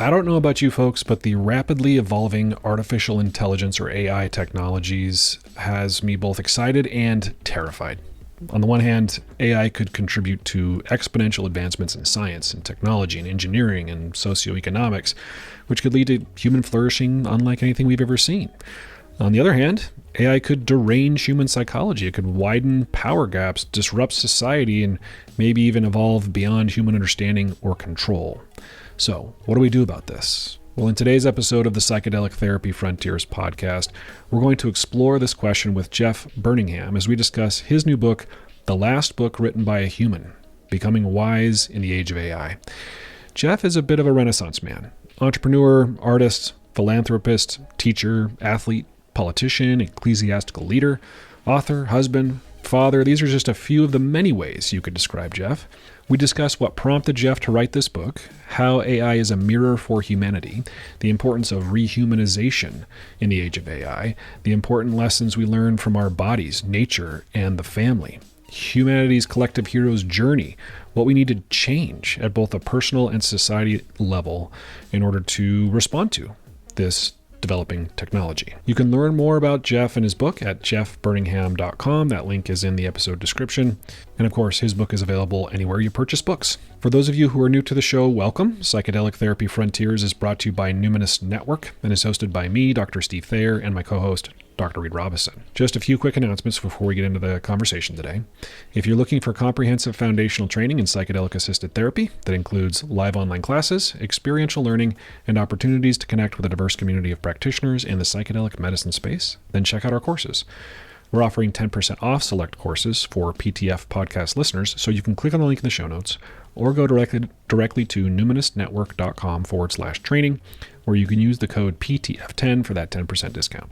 I don't know about you folks, but the rapidly evolving artificial intelligence or AI technologies has me both excited and terrified. On the one hand, AI could contribute to exponential advancements in science and technology and engineering and socioeconomics, which could lead to human flourishing unlike anything we've ever seen. On the other hand, AI could derange human psychology. It could widen power gaps, disrupt society, and maybe even evolve beyond human understanding or control. So, what do we do about this? Well, in today's episode of the Psychedelic Therapy Frontiers podcast, we're going to explore this question with Jeff Burningham as we discuss his new book, The Last Book Written by a Human, Becoming Wise in the Age of AI. Jeff is a bit of a Renaissance man, entrepreneur, artist, philanthropist, teacher, athlete, politician, ecclesiastical leader, author, husband, father. These are just a few of the many ways you could describe Jeff. We discuss what prompted Jeff to write this book, how AI is a mirror for humanity, the importance of rehumanization in the age of AI, the important lessons we learn from our bodies, nature, and the family, humanity's collective hero's journey, what we need to change at both a personal and society level in order to respond to this developing technology. You can learn more about Jeff and his book at jeffburningham.com. That link is in the episode description. And of course, his book is available anywhere you purchase books. For those of you who are new to the show, welcome. Psychedelic Therapy Frontiers is brought to you by Numinous Network and is hosted by me, Dr. Steve Thayer, and my co-host, Dr. Reid Robison. Just a few quick announcements before we get into the conversation today. If you're looking for comprehensive foundational training in psychedelic-assisted therapy that includes live online classes, experiential learning, and opportunities to connect with a diverse community of practitioners in the psychedelic medicine space, then check out our courses. We're offering 10% off select courses for PTF podcast listeners, so you can click on the link in the show notes or go directly to numinousnetwork.com/training, where you can use the code PTF10 for that 10% discount.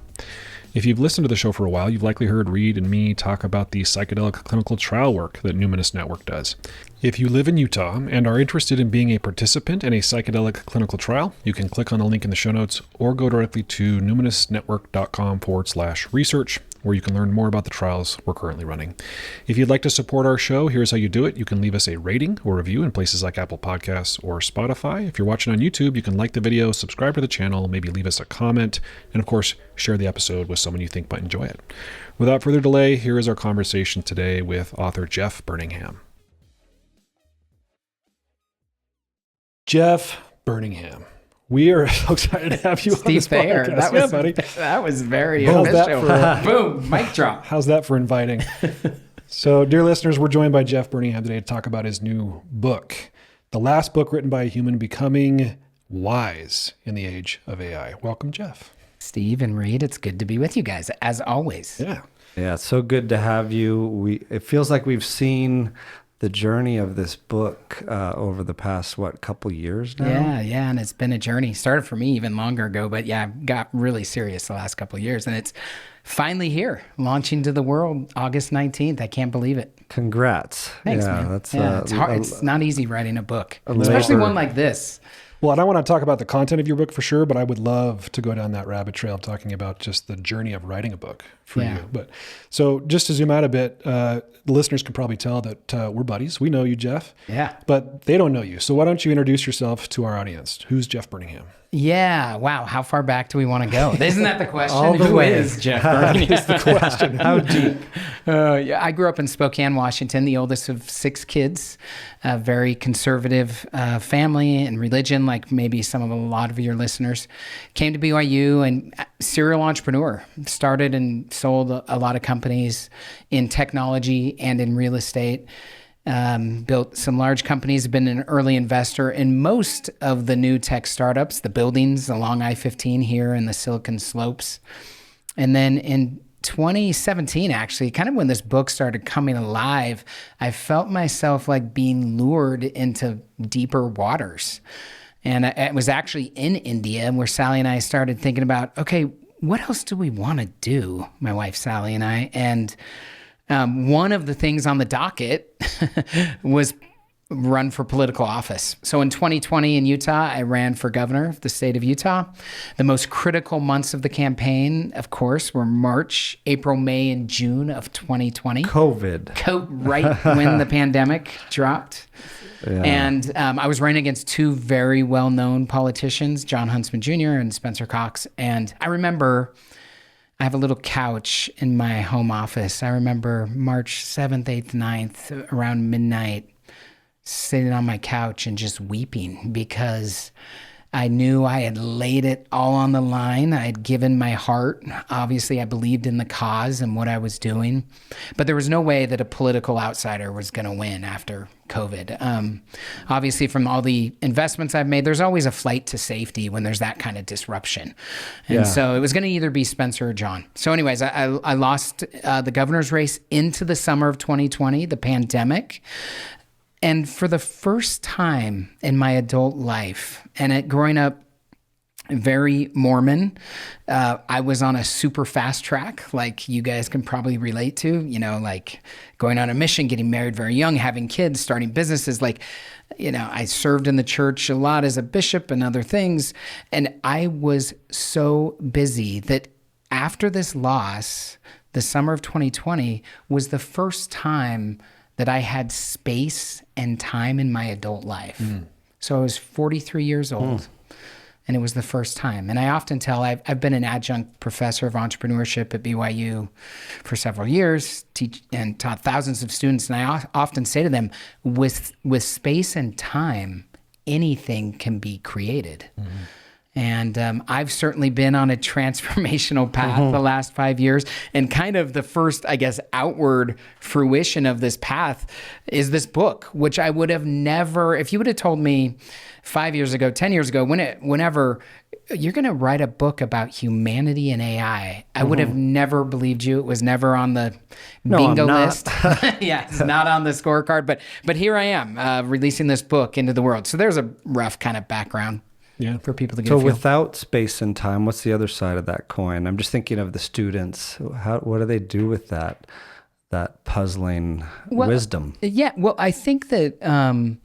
If you've listened to the show for a while, you've likely heard Reid and me talk about the psychedelic clinical trial work that Numinous Network does. If you live in Utah and are interested in being a participant in a psychedelic clinical trial, you can click on the link in the show notes or go directly to numinousnetwork.com/research, where you can learn more about the trials we're currently running. If you'd like to support our show, here's how you do it. You can leave us a rating or review in places like Apple Podcasts or Spotify. If you're watching on YouTube, you can like the video, subscribe to the channel, maybe leave us a comment, and of course, share the episode with someone you think might enjoy it. Without further delay, here is our conversation today with author Jeff Burningham. Jeff Burningham. We are so excited to have you on this Thayer. podcast. That was very official. Boom, mic drop. How's that for inviting? So, dear listeners, we're joined by Jeff Burningham today to talk about his new book, The Last Book Written by a Human, Becoming Wise in the Age of AI. Welcome, Jeff. Steve and Reid, it's good to be with you guys, as always. Yeah. Yeah, it's so good to have you. It feels like we've seen the journey of this book over the past, couple years now? Yeah, and it's been a journey. Started for me even longer ago, but yeah, got really serious the last couple of years, and it's finally here, launching to the world August 19th. I can't believe it. Congrats. Thanks, man. It's hard. It's not easy writing a book, especially one like this. Well, and I want to talk about the content of your book for sure, but I would love to go down that rabbit trail talking about just the journey of writing a book for you. But so just to zoom out a bit, the listeners can probably tell that we're buddies. We know you, Jeff. Yeah. But they don't know you. So why don't you introduce yourself to our audience? Who's Jeff Burningham? Yeah. Wow. How far back do we want to go? Isn't that the question? All the Who way. is Jeff Burningham? Is the question. How deep? Yeah, I grew up in Spokane, Washington, the oldest of 6 kids, a very conservative family and religion, like maybe a lot of your listeners. Came to BYU and serial entrepreneur. Started and sold a lot of companies in technology and in real estate. Built some large companies, been an early investor in most of the new tech startups, the buildings along I-15 here in the Silicon Slopes. And then in 2017, actually, kind of when this book started coming alive, I felt myself like being lured into deeper waters. And I was actually in India where Sally and I started thinking about, okay, what else do we want to do, my wife Sally and I? And one of the things on the docket was run for political office. So in 2020 in Utah, I ran for governor of the state of Utah. The most critical months of the campaign, of course, were March, April, May, and June of 2020. Right when the pandemic dropped. Yeah. And I was running against two very well-known politicians, John Huntsman Jr. and Spencer Cox. And I remember I have a little couch in my home office. I remember March 7th, 8th, 9th, around midnight, sitting on my couch and just weeping because I knew I had laid it all on the line. I had given my heart. Obviously, I believed in the cause and what I was doing. But there was no way that a political outsider was going to win after COVID. Obviously, from all the investments I've made, there's always a flight to safety when there's that kind of disruption. And so it was going to either be Spencer or John. So anyways, I lost the governor's race into the summer of 2020, the pandemic. And for the first time in my adult life, and growing up very Mormon, I was on a super fast track, like you guys can probably relate to, like going on a mission, getting married very young, having kids, starting businesses. Like, I served in the church a lot as a bishop and other things. And I was so busy that after this loss, the summer of 2020 was the first time that I had space and time in my adult life. So I was 43 years old, and it was the first time. And I often tell, I've been an adjunct professor of entrepreneurship at BYU for several years, and taught thousands of students. And I often say to them, with space and time, anything can be created. And I've certainly been on a transformational path the last 5 years. And kind of the first, I guess, outward fruition of this path is this book, which I would have never, if you would have told me 5 years ago, 10 years ago, whenever you're going to write a book about humanity and AI, I would have never believed you. It was never on the bingo list. Yeah, it's not on the scorecard. But here I am releasing this book into the world. So there's a rough kind of background. Yeah, for people to get. So without space and time, what's the other side of that coin? I'm just thinking of the students. What do they do with that puzzling wisdom? Yeah, well, I think that an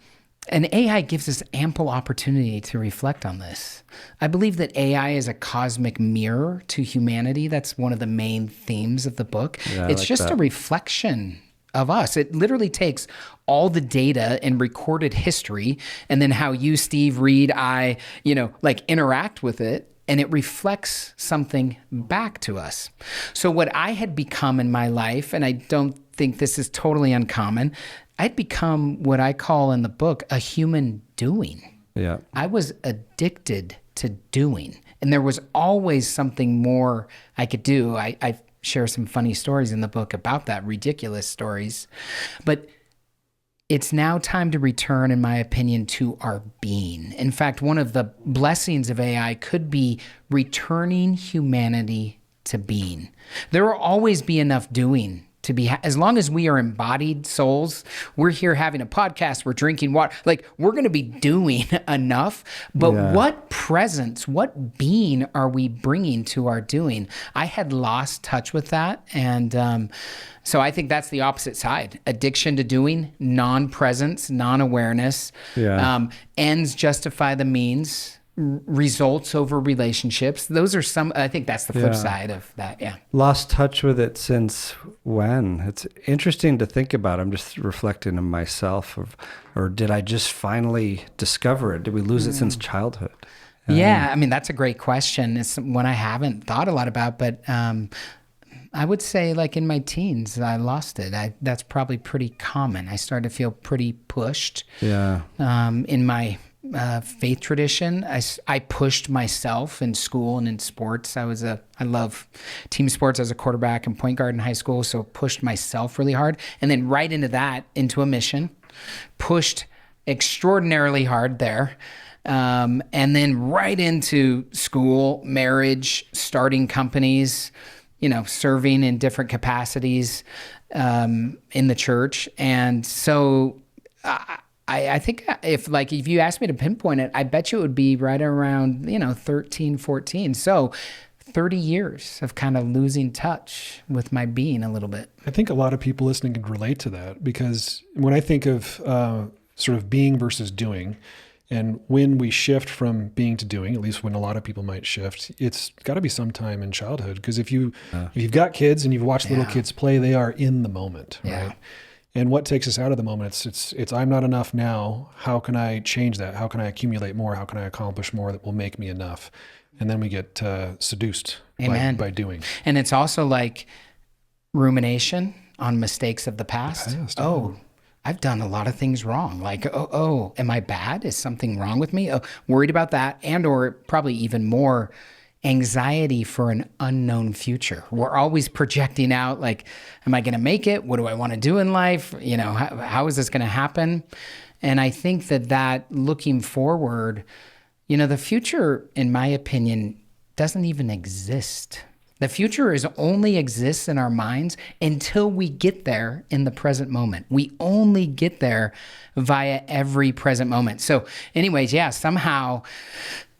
AI gives us ample opportunity to reflect on this. I believe that AI is a cosmic mirror to humanity. That's one of the main themes of the book. Yeah, it's just a reflection of us. It literally takes all the data and recorded history, and then how you, Steve, Reid, I, interact with it, and it reflects something back to us. So what I had become in my life, and I don't think this is totally uncommon, I'd become what I call in the book a human doing. Yeah. I was addicted to doing, and there was always something more I could do. I share some funny stories in the book about that, ridiculous stories. But it's now time to return, in my opinion, to our being. In fact, one of the blessings of AI could be returning humanity to being. There will always be enough doing to be, as long as we are embodied souls, we're here having a podcast, we're drinking water, like we're going to be doing enough. But what presence, what being are we bringing to our doing? I had lost touch with that. And so I think that's the opposite side. Addiction to doing, non-presence, non-awareness, ends justify the means. Results over relationships. Those are some, I think that's the flip side of that. Yeah. Lost touch with it since when? It's interesting to think about. I'm just reflecting on myself, or did I just finally discover it? Did we lose it since childhood? Yeah. I mean, that's a great question. It's one I haven't thought a lot about, but I would say like in my teens, I lost it. That's probably pretty common. I started to feel pretty pushed. Yeah. In my faith tradition, I pushed myself in school and in sports. I love team sports. I was a quarterback and point guard in high school, so pushed myself really hard. And then right into a mission, pushed extraordinarily hard there. And then right into school, marriage, starting companies, serving in different capacities in the church. And so I think if you asked me to pinpoint it, I bet you it would be right around, 13, 14. So 30 years of kind of losing touch with my being a little bit. I think a lot of people listening can relate to that, because when I think of sort of being versus doing. And when we shift from being to doing, at least when a lot of people might shift, it's got to be sometime in childhood. Because if you've got kids and you've watched little kids play, they are in the moment, right? And what takes us out of the moment? It's I'm not enough now. How can I change that? How can I accumulate more? How can I accomplish more that will make me enough? And then we get seduced by doing. And it's also like rumination on mistakes of the past. I've done a lot of things wrong. Like, am I bad? Is something wrong with me? Worried about that, and or probably even more, anxiety for an unknown future. We're always projecting out, like, am I going to make it? What do I want to do in life? You know, how is this going to happen? And I think that looking forward, you know, the future, in my opinion, doesn't even exist. The future only exists in our minds until we get there in the present moment. We only get there via every present moment. So anyways, somehow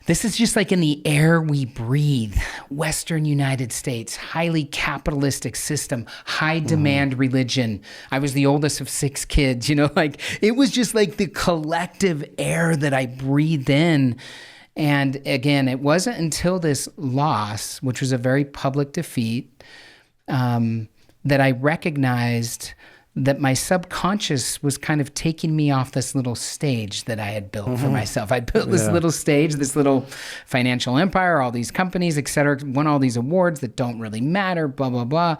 this is just like in the air we breathe. Western United States, highly capitalistic system, high demand religion. I was the oldest of 6 kids, you know, like it was just like the collective air that I breathed in. And again, it wasn't until this loss, which was a very public defeat, that I recognized that my subconscious was kind of taking me off this little stage that I had built for myself. I built this little stage, this little financial empire, all these companies, et cetera, won all these awards that don't really matter, blah, blah, blah.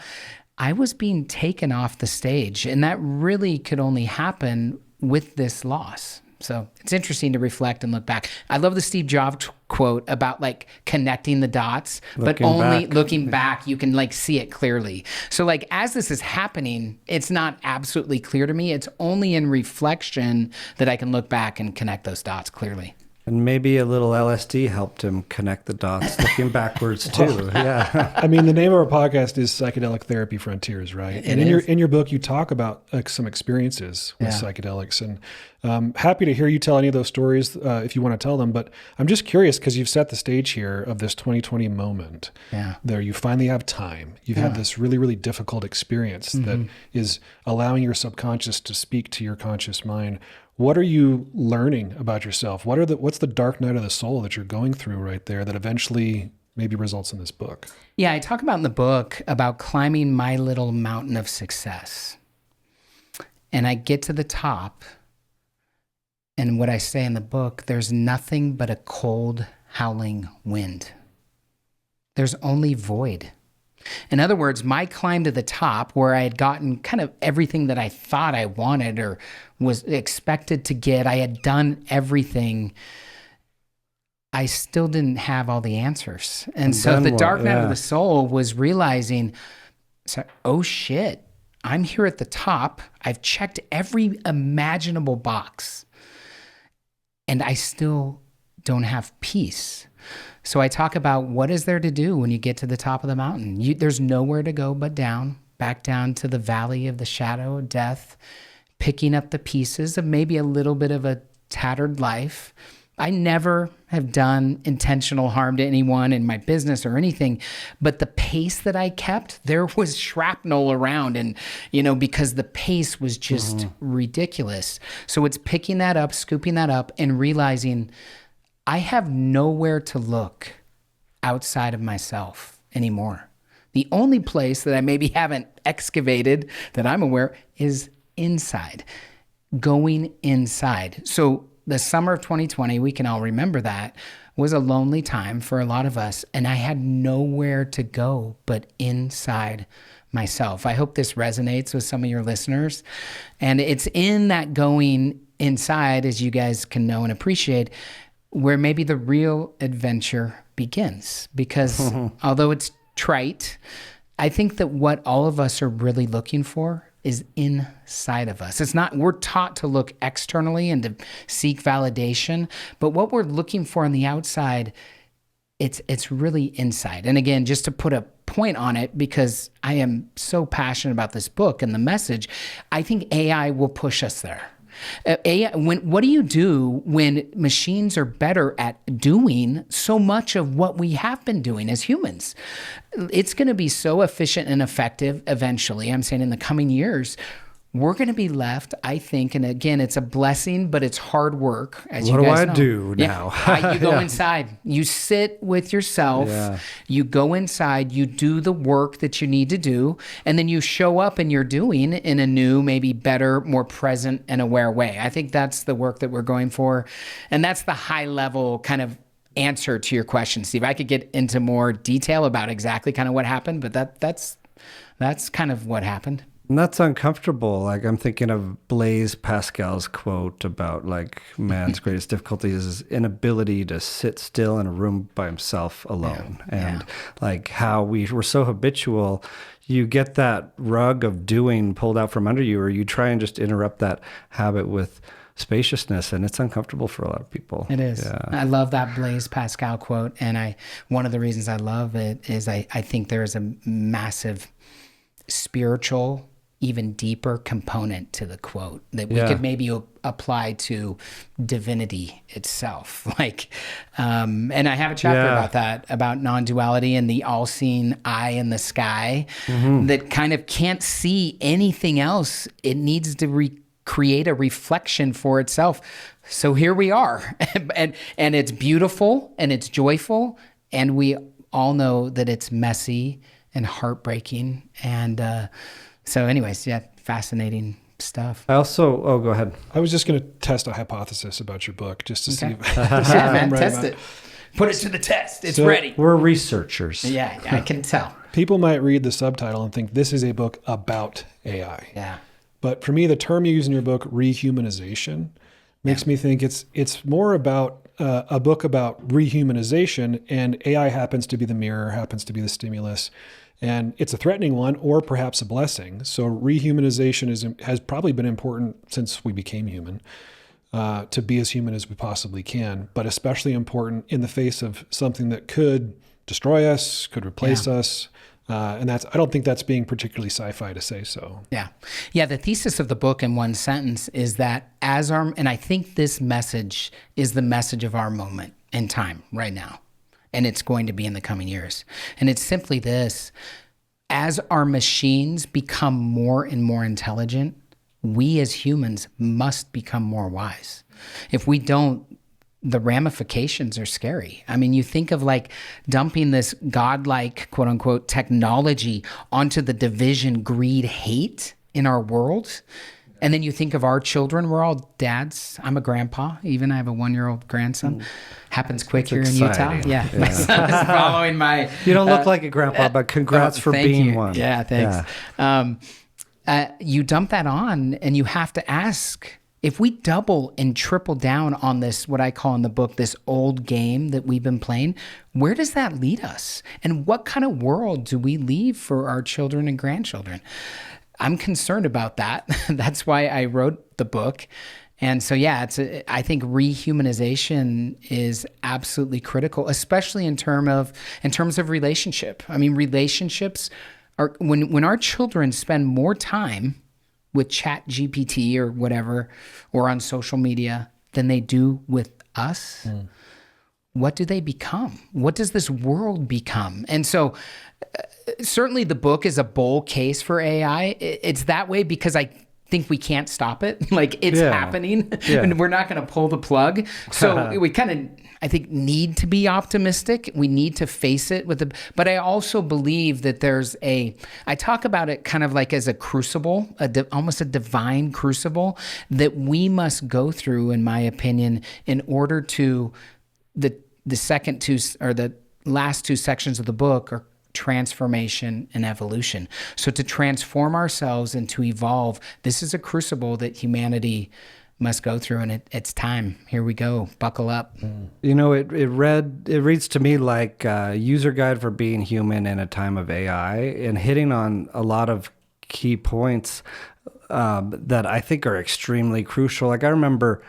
I was being taken off the stage, and that really could only happen with this loss. So it's interesting to reflect and look back. I love the Steve Jobs quote about like connecting the dots, but only looking back, you can like see it clearly. So like as this is happening, it's not absolutely clear to me. It's only in reflection that I can look back and connect those dots clearly. And maybe a little LSD helped him connect the dots, looking backwards too. Yeah. I mean, the name of our podcast is Psychedelic Therapy Frontiers, right? And in your book, you talk about some experiences with psychedelics, and happy to hear you tell any of those stories if you want to tell them. But I'm just curious because you've set the stage here of this 2020 moment. Yeah. There, you finally have time. You've had this really, really difficult experience that is allowing your subconscious to speak to your conscious mind. What are you learning about yourself? What's the dark night of the soul that you're going through right there that eventually maybe results in this book? Yeah, I talk about in the book about climbing my little mountain of success. And I get to the top, and what I say in the book, there's nothing but a cold, howling wind. There's only void. In other words, my climb to the top, where I had gotten kind of everything that I thought I wanted or was expected to get, I had done everything, I still didn't have all the answers. And so the dark night of the soul was realizing, oh shit, I'm here at the top. I've checked every imaginable box, and I still don't have peace. So I talk about what is there to do when you get to the top of the mountain. There's nowhere to go but down, back down to the valley of the shadow of death, picking up the pieces of maybe a little bit of a tattered life. I never have done intentional harm to anyone in my business or anything, but the pace that I kept, there was shrapnel around, and, you know, because the pace was just ridiculous. So it's picking that up, scooping that up, and realizing I have nowhere to look outside of myself anymore. The only place that I maybe haven't excavated that I'm aware is inside, going inside. So the summer of 2020, we can all remember that, was a lonely time for a lot of us, and I had nowhere to go but inside myself. I hope this resonates with some of your listeners. And it's in that going inside, as you guys can know and appreciate, where maybe the real adventure begins. Because although it's trite, I think that what all of us are really looking for is inside of us. It's not, we're taught to look externally and to seek validation, but what we're looking for on the outside, it's really inside. And again, just to put a point on it, because I am so passionate about this book and the message, I think AI will push us there. What do you do when machines are better at doing so much of what we have been doing as humans? It's going to be so efficient and effective eventually, I'm saying in the coming years, we're going to be left, I think, and again, it's a blessing, but it's hard work, as What you do guys I know. do now? You go Yeah. inside, you sit with yourself, Yeah. you go inside, you do the work that you need to do, and then you show up and you're doing in a new, maybe better, more present and aware way. I think that's the work that we're going for. And that's the high level kind of answer to your question, Steve. I could get into more detail about exactly kind of what happened, but that's kind of what happened. And that's uncomfortable. Like I'm thinking of Blaise Pascal's quote about like man's greatest difficulty is his inability to sit still in a room by himself alone. And like how we're so habitual, you get that rug of doing pulled out from under you, or you try and just interrupt that habit with spaciousness, and it's uncomfortable for a lot of people. It is. Yeah. I love that Blaise Pascal quote, and one of the reasons I love it is I think there is a massive spiritual, even deeper component to the quote that we could maybe apply to divinity itself. Like, and I have a chapter about that, about non-duality and the all-seeing eye in the sky that kind of can't see anything else. It needs to create a reflection for itself. So here we are, and it's beautiful and it's joyful, and we all know that it's messy and heartbreaking. And so anyways, fascinating stuff. I also, go ahead. I was just going to test a hypothesis about your book just to see if Man, I'm right test about it. Put it to the test. It's So- ready. We're researchers. Yeah, I can tell. People might read the subtitle and think this is a book about AI. Yeah. But for me, the term you use in your book, rehumanization, makes me think it's more about a book about rehumanization, and AI happens to be the mirror, happens to be the stimulus. And it's a threatening one, or perhaps a blessing. So rehumanization has probably been important since we became human, to be as human as we possibly can, but especially important in the face of something that could destroy us, could replace us. And I don't think that's being particularly sci-fi to say so. Yeah. Yeah. The thesis of the book in one sentence is that and I think this message is the message of our moment in time right now. And it's going to be in the coming years. And it's simply this: as our machines become more and more intelligent, we as humans must become more wise. If we don't, the ramifications are scary. I mean, you think of like dumping this godlike, quote unquote, technology onto the division, greed, hate in our world. And then you think of our children. We're all dads. I'm a grandpa. Even I have a 1-year-old grandson. Happens quick here in Utah. Yeah. My son is following my... You don't look like a grandpa, but congrats for thank being you. one. Yeah, thanks. You dump that on, and you have to ask, if we double and triple down on this, what I call in the book, this old game that we've been playing, where does that lead us? And what kind of world do we leave for our children and grandchildren? I'm concerned about that. That's why I wrote the book. And so, I think rehumanization is absolutely critical, especially in terms of relationship. I mean, relationships are, when our children spend more time with Chat GPT or whatever, or on social media than they do with us, what do they become? What does this world become? And so certainly the book is a bull case for AI. It's that way because I think we can't stop it. Like it's happening and we're not going to pull the plug. So we kind of, I think, need to be optimistic. We need to face it but I also believe that I talk about it kind of like as a crucible, almost a divine crucible that we must go through, in my opinion, in order to the second two, or the last two sections of the book are transformation and evolution. So to transform ourselves and to evolve, this is a crucible that humanity must go through, and it's time. Here we go. Buckle up. You know, it reads to me like a user guide for being human in a time of AI, and hitting on a lot of key points that I think are extremely crucial. Like I remember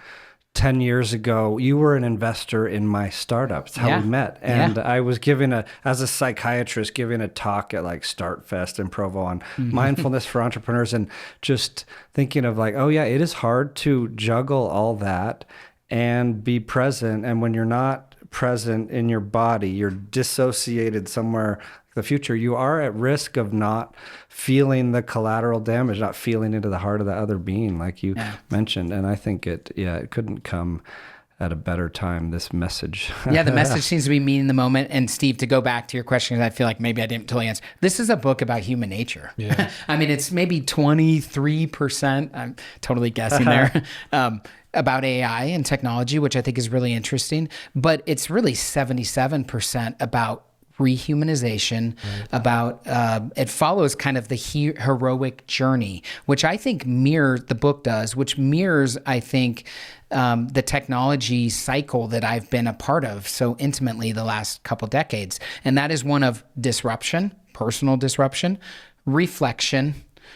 10 years ago, you were an investor in my startup. It's how we met. And I was as a psychiatrist, giving a talk at like StartFest in Provo on mindfulness for entrepreneurs, and just thinking of like, oh yeah, it is hard to juggle all that and be present. And when you're not present in your body, you're dissociated somewhere the future, you are at risk of not feeling the collateral damage, not feeling into the heart of the other being, like you mentioned. And I think it couldn't come at a better time, this message. Yeah, the message seems to be meeting the moment. And Steve, to go back to your question, because I feel like maybe I didn't totally answer. This is a book about human nature. Yeah. I mean, it's maybe 23%, I'm totally guessing there, about AI and technology, which I think is really interesting. But it's really 77% about rehumanization, about it follows kind of the heroic journey, which I think the book does, which mirrors, I think, the technology cycle that I've been a part of so intimately the last couple decades. And that is one of disruption, personal disruption, reflection,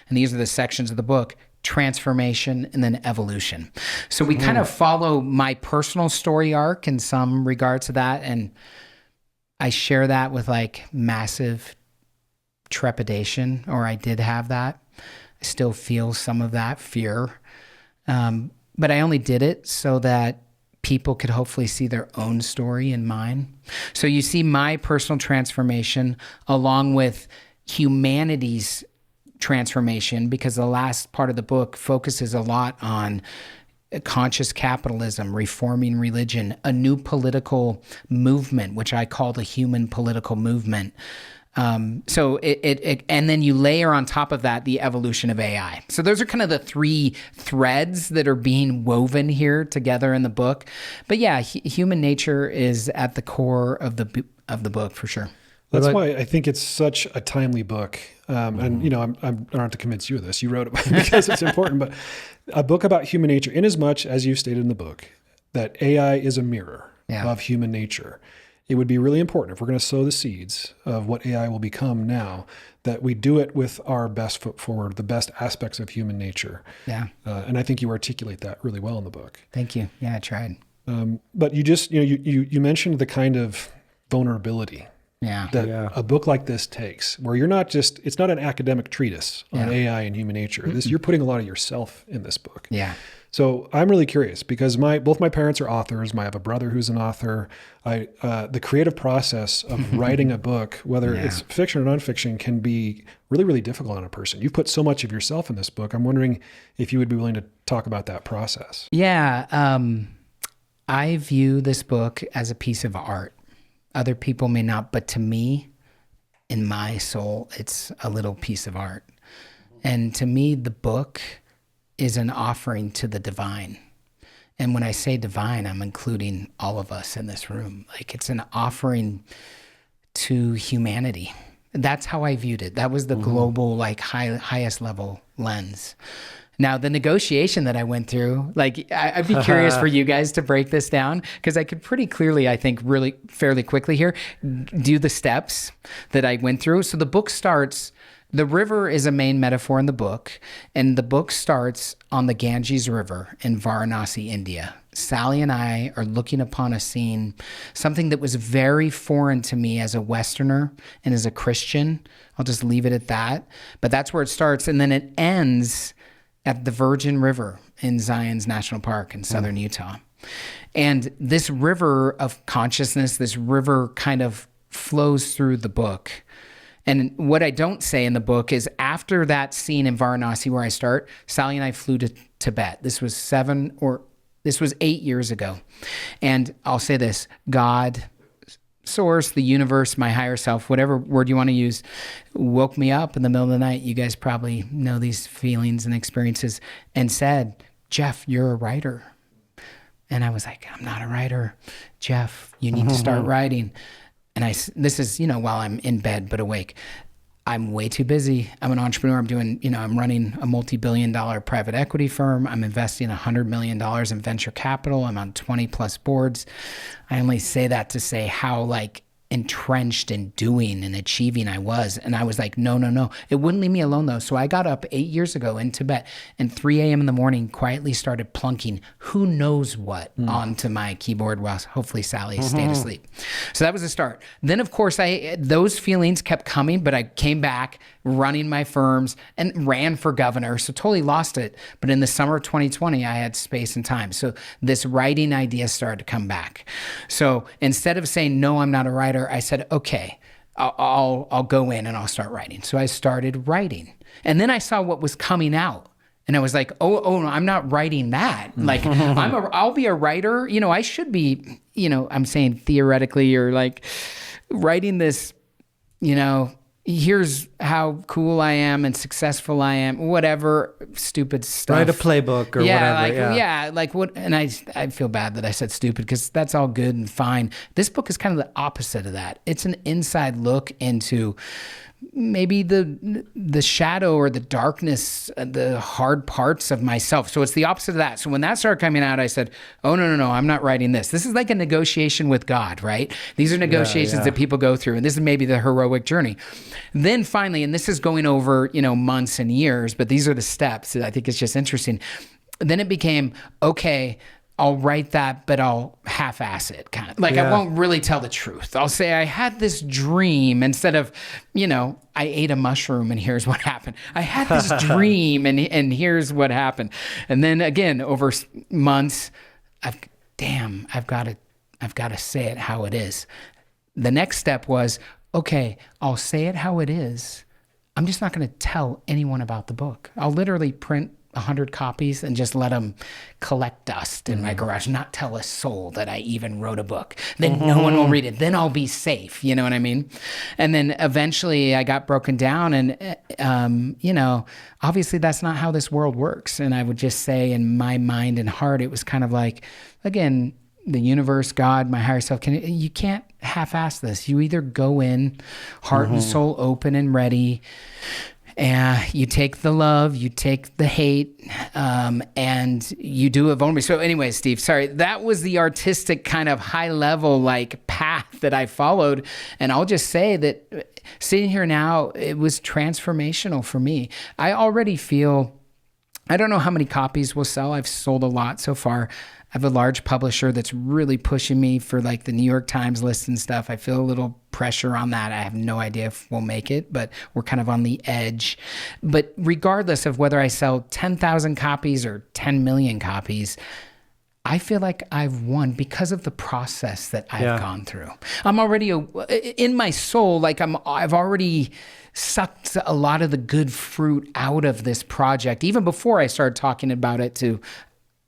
and these are the sections of the book, transformation, and then evolution. So we kind of follow my personal story arc in some regard to that, and I share that with like massive trepidation, or I did have that. I still feel some of that fear. But I only did it so that people could hopefully see their own story in mine. So you see my personal transformation along with humanity's transformation, because the last part of the book focuses a lot on conscious capitalism, reforming religion, a new political movement, which I call the human political movement. So and then you layer on top of that the evolution of AI. So those are kind of the three threads that are being woven here together in the book. But yeah, human nature is at the core of the book for sure. That's why I think it's such a timely book. And you know, I don't have to convince you of this. You wrote it because it's important, but a book about human nature, in as much as you've stated in the book, that AI is a mirror of human nature. It would be really important, if we're going to sow the seeds of what AI will become now, that we do it with our best foot forward, the best aspects of human nature. Yeah. And I think you articulate that really well in the book. Thank you. Yeah, I tried. But you mentioned the kind of vulnerability that a book like this takes, where you're not just, it's not an academic treatise on AI and human nature. You're putting a lot of yourself in this book. Yeah. So I'm really curious, because both my parents are authors. I have a brother who's an author. The creative process of writing a book, whether it's fiction or nonfiction, can be really, really difficult on a person. You've put so much of yourself in this book. I'm wondering if you would be willing to talk about that process. Yeah. I view this book as a piece of art. Other people may not, but to me, in my soul, it's a little piece of art. And to me, the book is an offering to the divine. And when I say divine, I'm including all of us in this room. Like, it's an offering to humanity. That's how I viewed it. That was the global, like, highest level lens. Now, the negotiation that I went through, like, I'd be curious for you guys to break this down, because I could pretty clearly, I think, really fairly quickly here, do the steps that I went through. So the book starts, the river is a main metaphor in the book, and the book starts on the Ganges River in Varanasi, India. Sally and I are looking upon a scene, something that was very foreign to me as a Westerner and as a Christian. I'll just leave it at that. But that's where it starts, and then it ends at the Virgin River in Zion's National Park in southern Utah. And this river of consciousness, this river kind of flows through the book. And what I don't say in the book is, after that scene in Varanasi where I start, Sally and I flew to Tibet. This was 8 years ago. And I'll say this, God, source, the universe, my higher self, whatever word you want to use, woke me up in the middle of the night. You guys probably know these feelings and experiences, and said, Jeff, you're a writer. And I was like, I'm not a writer. Jeff, you need to start writing. And this is, while I'm in bed but awake. I'm way too busy. I'm an entrepreneur. I'm running a multi-billion-dollar private equity firm. I'm investing $100 million in venture capital. I'm on 20 plus boards. I only say that to say how entrenched in doing and achieving I was. And I was like, no. It wouldn't leave me alone though. So I got up 8 years ago in Tibet, and 3 a.m. in the morning, quietly started plunking who knows what onto my keyboard while hopefully Sally stayed asleep. So that was the start. Then of course those feelings kept coming, but I came back running my firms and ran for governor. So totally lost it. But in the summer of 2020, I had space and time. So this writing idea started to come back. So instead of saying, no, I'm not a writer, I said, okay, I'll go in and I'll start writing. So I started writing, and then I saw what was coming out. And I was like, oh, no, I'm not writing that. Like, I'll be a writer. You know, I should be, you know, I'm saying theoretically, or like writing this, you know, here's how cool I am and successful I am, whatever stupid stuff. Write a playbook or whatever. Like what? And I feel bad that I said stupid, because that's all good and fine. This book is kind of the opposite of that. It's an inside look into maybe the shadow or the darkness, the hard parts of myself. So it's the opposite of that. So when that started coming out, I said, oh, no, I'm not writing this. This is like a negotiation with God, right? These are negotiations that people go through. And this is maybe the heroic journey. Then finally, and this is going over, you know, months and years, but these are the steps. I think it's just interesting. Then it became, okay, I'll write that, but I'll half-ass it, kind of. Like, I won't really tell the truth. I'll say I had this dream instead of, you know, I ate a mushroom and here's what happened. I had this dream and here's what happened. And then again, over months, I've got to say it how it is. The next step was, okay, I'll say it how it is. I'm just not going to tell anyone about the book. I'll literally print 100 copies and just let them collect dust in my garage, not tell a soul that I even wrote a book. Then no one will read it. Then I'll be safe. You know what I mean? And then eventually I got broken down, and, you know, obviously that's not how this world works. And I would just say, in my mind and heart, it was kind of like, again, the universe, God, my higher self, you can't half-ass this. You either go in heart and soul open and ready, and you take the love, you take the hate, and you do it vulnerably. So anyway, Steve, sorry, that was the artistic kind of high level like path that I followed. And I'll just say that sitting here now, it was transformational for me. I already feel, I don't know how many copies will sell. I've sold a lot so far. I have a large publisher that's really pushing me for like the New York Times list and stuff. I feel a little pressure on that. I have no idea if we'll make it, but we're kind of on the edge. But regardless of whether I sell 10,000 copies or 10 million copies, I feel like I've won because of the process that I've gone through. I'm already in my soul, like I've already sucked a lot of the good fruit out of this project, even before I started talking about it to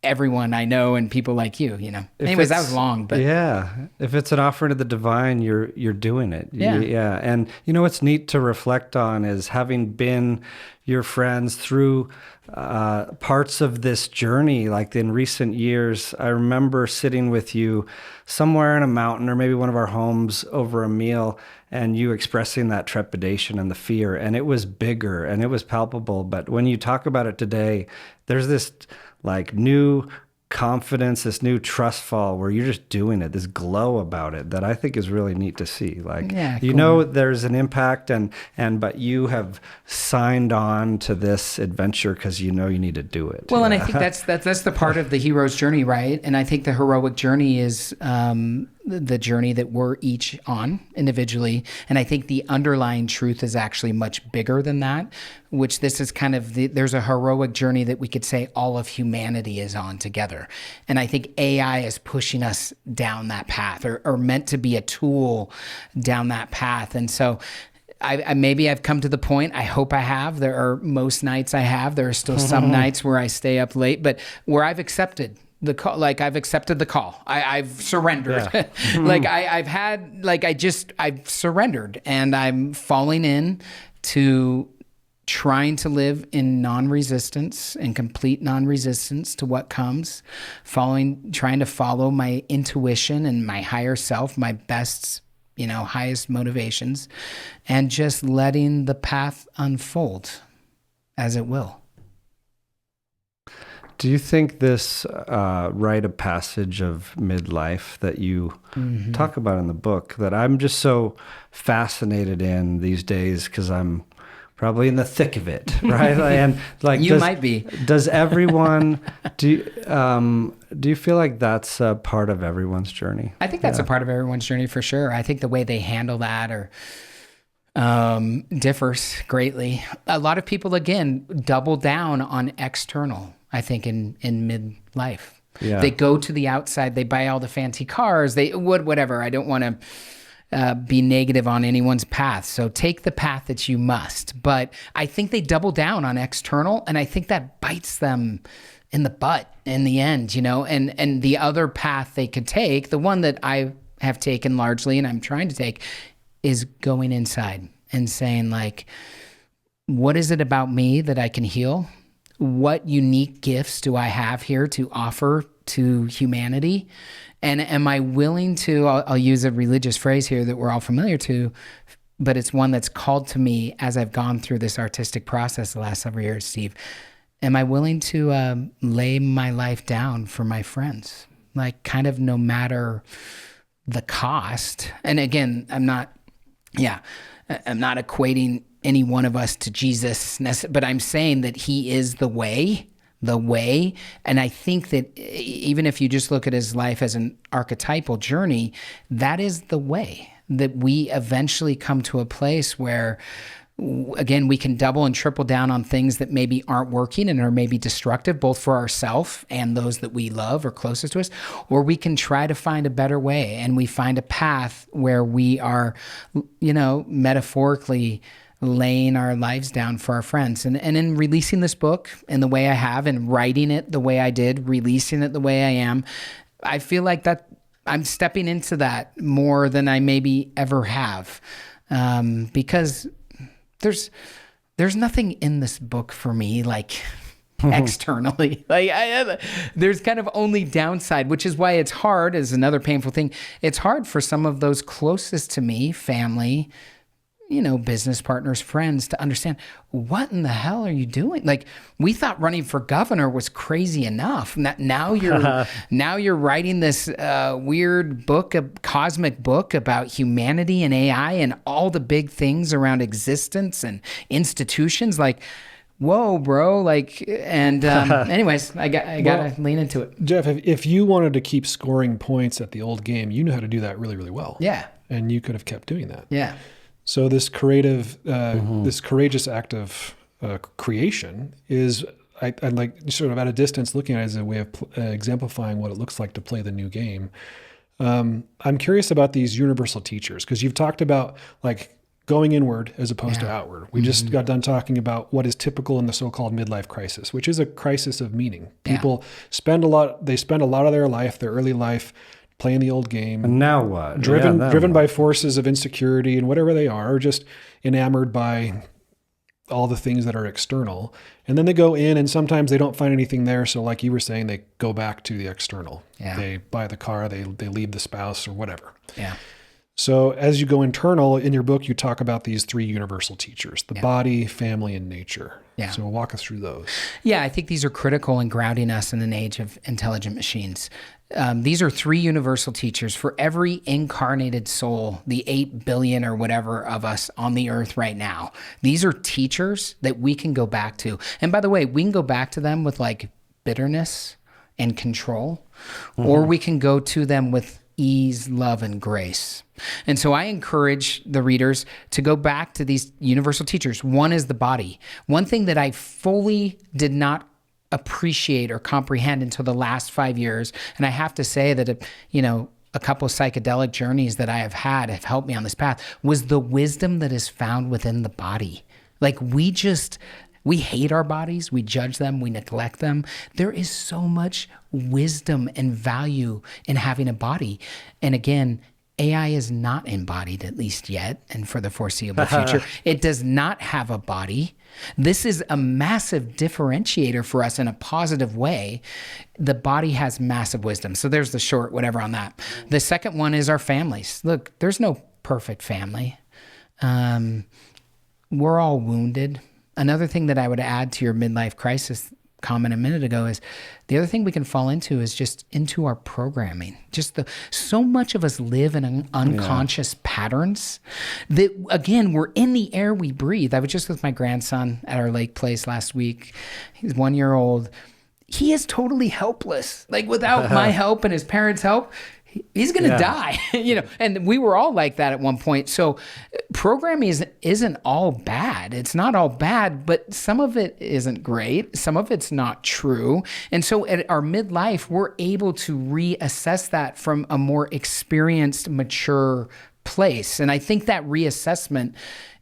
everyone I know and people like you know. Anyways, that was long, but if it's an offering to the divine, you're doing it. And you know what's neat to reflect on is having been your friends through parts of this journey. Like in recent years, I remember sitting with you somewhere in a mountain or maybe one of our homes over a meal, and you expressing that trepidation and the fear, and it was bigger and it was palpable. But when you talk about it today, there's this like new confidence, this new trust fall where you're just doing it, this glow about it that I think is really neat to see. Like, you know, there's an impact but you have signed on to this adventure because you know you need to do it. Well, and I think that's the part of the hero's journey, right? And I think the heroic journey is the journey that we're each on individually. And I think the underlying truth is actually much bigger than that, which this is kind of there's a heroic journey that we could say all of humanity is on together. And I think AI is pushing us down that path, or meant to be a tool down that path. And so maybe I've come to the point, I hope I have. There are most nights I have. There are still some nights where I stay up late, but where I've accepted the call, like I've accepted the call. I've surrendered. Like I've surrendered, and I'm falling in to trying to live in non-resistance and complete non-resistance to what comes, trying to follow my intuition and my higher self, my best, highest motivations, and just letting the path unfold as it will. Do you think this rite of passage of midlife that you talk about in the book, that I'm just so fascinated in these days because I'm probably in the thick of it, right? And like might be. Does everyone do you feel like that's a part of everyone's journey? I think that's a part of everyone's journey for sure. I think the way they handle that differs greatly. A lot of people, again, double down on external, I think, in midlife. Yeah. They go to the outside, they buy all the fancy cars, they would, whatever. I don't want to be negative on anyone's path. So take the path that you must. But I think they double down on external, and I think that bites them in the butt in the end, and the other path they could take, the one that I have taken largely and I'm trying to take, is going inside and saying, like, what is it about me that I can heal? What unique gifts do I have here to offer to humanity? And am I willing to, I'll use a religious phrase here that we're all familiar to, but it's one that's called to me as I've gone through this artistic process the last several years, Steve. Am I willing to lay my life down for my friends? Like, kind of no matter the cost. And again, I'm not equating any one of us to Jesus, but I'm saying that he is the way. And I think that even if you just look at his life as an archetypal journey, that is the way that we eventually come to a place where, again, we can double and triple down on things that maybe aren't working and are maybe destructive, both for ourselves and those that we love or closest to us, or we can try to find a better way, and we find a path where we are, metaphorically laying our lives down for our friends. And in releasing this book in the way I have, and writing it the way I did, releasing it the way I am, I feel like that I'm stepping into that more than I maybe ever have, because there's nothing in this book for me, like externally. There's kind of only downside, which is why it's hard, is another painful thing. It's hard for some of those closest to me, family, business partners, friends, to understand, what in the hell are you doing? Like, we thought running for governor was crazy enough. Now you're writing this weird book, a cosmic book about humanity and AI and all the big things around existence and institutions. Like, whoa, bro. Anyways, I gotta lean into it. Jeff, if you wanted to keep scoring points at the old game, you know how to do that really, really well. Yeah. And you could have kept doing that. Yeah. So this this courageous act of creation is, I like sort of at a distance looking at it as a way of exemplifying what it looks like to play the new game. I'm curious about these universal teachers, because you've talked about like going inward as opposed to outward. We just got done talking about what is typical in the so-called midlife crisis, which is a crisis of meaning. People spend a lot of their life, their early life, playing the old game. And now what? Driven by forces of insecurity and whatever they are, or just enamored by all the things that are external. And then they go in, and sometimes they don't find anything there. So like you were saying, they go back to the external. Yeah. They buy the car, they leave the spouse or whatever. Yeah. So as you go internal, in your book, you talk about these three universal teachers, the body, family, and nature. Yeah. So walk us through those. Yeah, I think these are critical in grounding us in an age of intelligent machines. These are three universal teachers for every incarnated soul, the 8 billion or whatever of us on the earth right now. These are teachers that we can go back to. And by the way, we can go back to them with like bitterness and control, or we can go to them with ease, love, and grace. And so I encourage the readers to go back to these universal teachers. One is the body. One thing that I fully did not appreciate or comprehend until the last 5 years, and I have to say that, a couple of psychedelic journeys that I have had have helped me on this path, was the wisdom that is found within the body. Like, we hate our bodies, we judge them, we neglect them. There is so much wisdom and value in having a body. And again, AI is not embodied, at least yet, and for the foreseeable future. It does not have a body. This is a massive differentiator for us in a positive way. The body has massive wisdom. So there's the short whatever on that. The second one is our families. Look, there's no perfect family. We're all wounded. Another thing that I would add to your midlife crisis comment a minute ago is the other thing we can fall into is just into our programming. So much of us live in unconscious patterns that, again, we're in the air we breathe. I was just with my grandson at our lake place last week. He's 1 year old. He is totally helpless. Like, without my help and his parents' help, he's going to die, and we were all like that at one point. So programming isn't all bad. It's not all bad, but some of it isn't great. Some of it's not true. And so at our midlife, we're able to reassess that from a more experienced, mature place. And I think that reassessment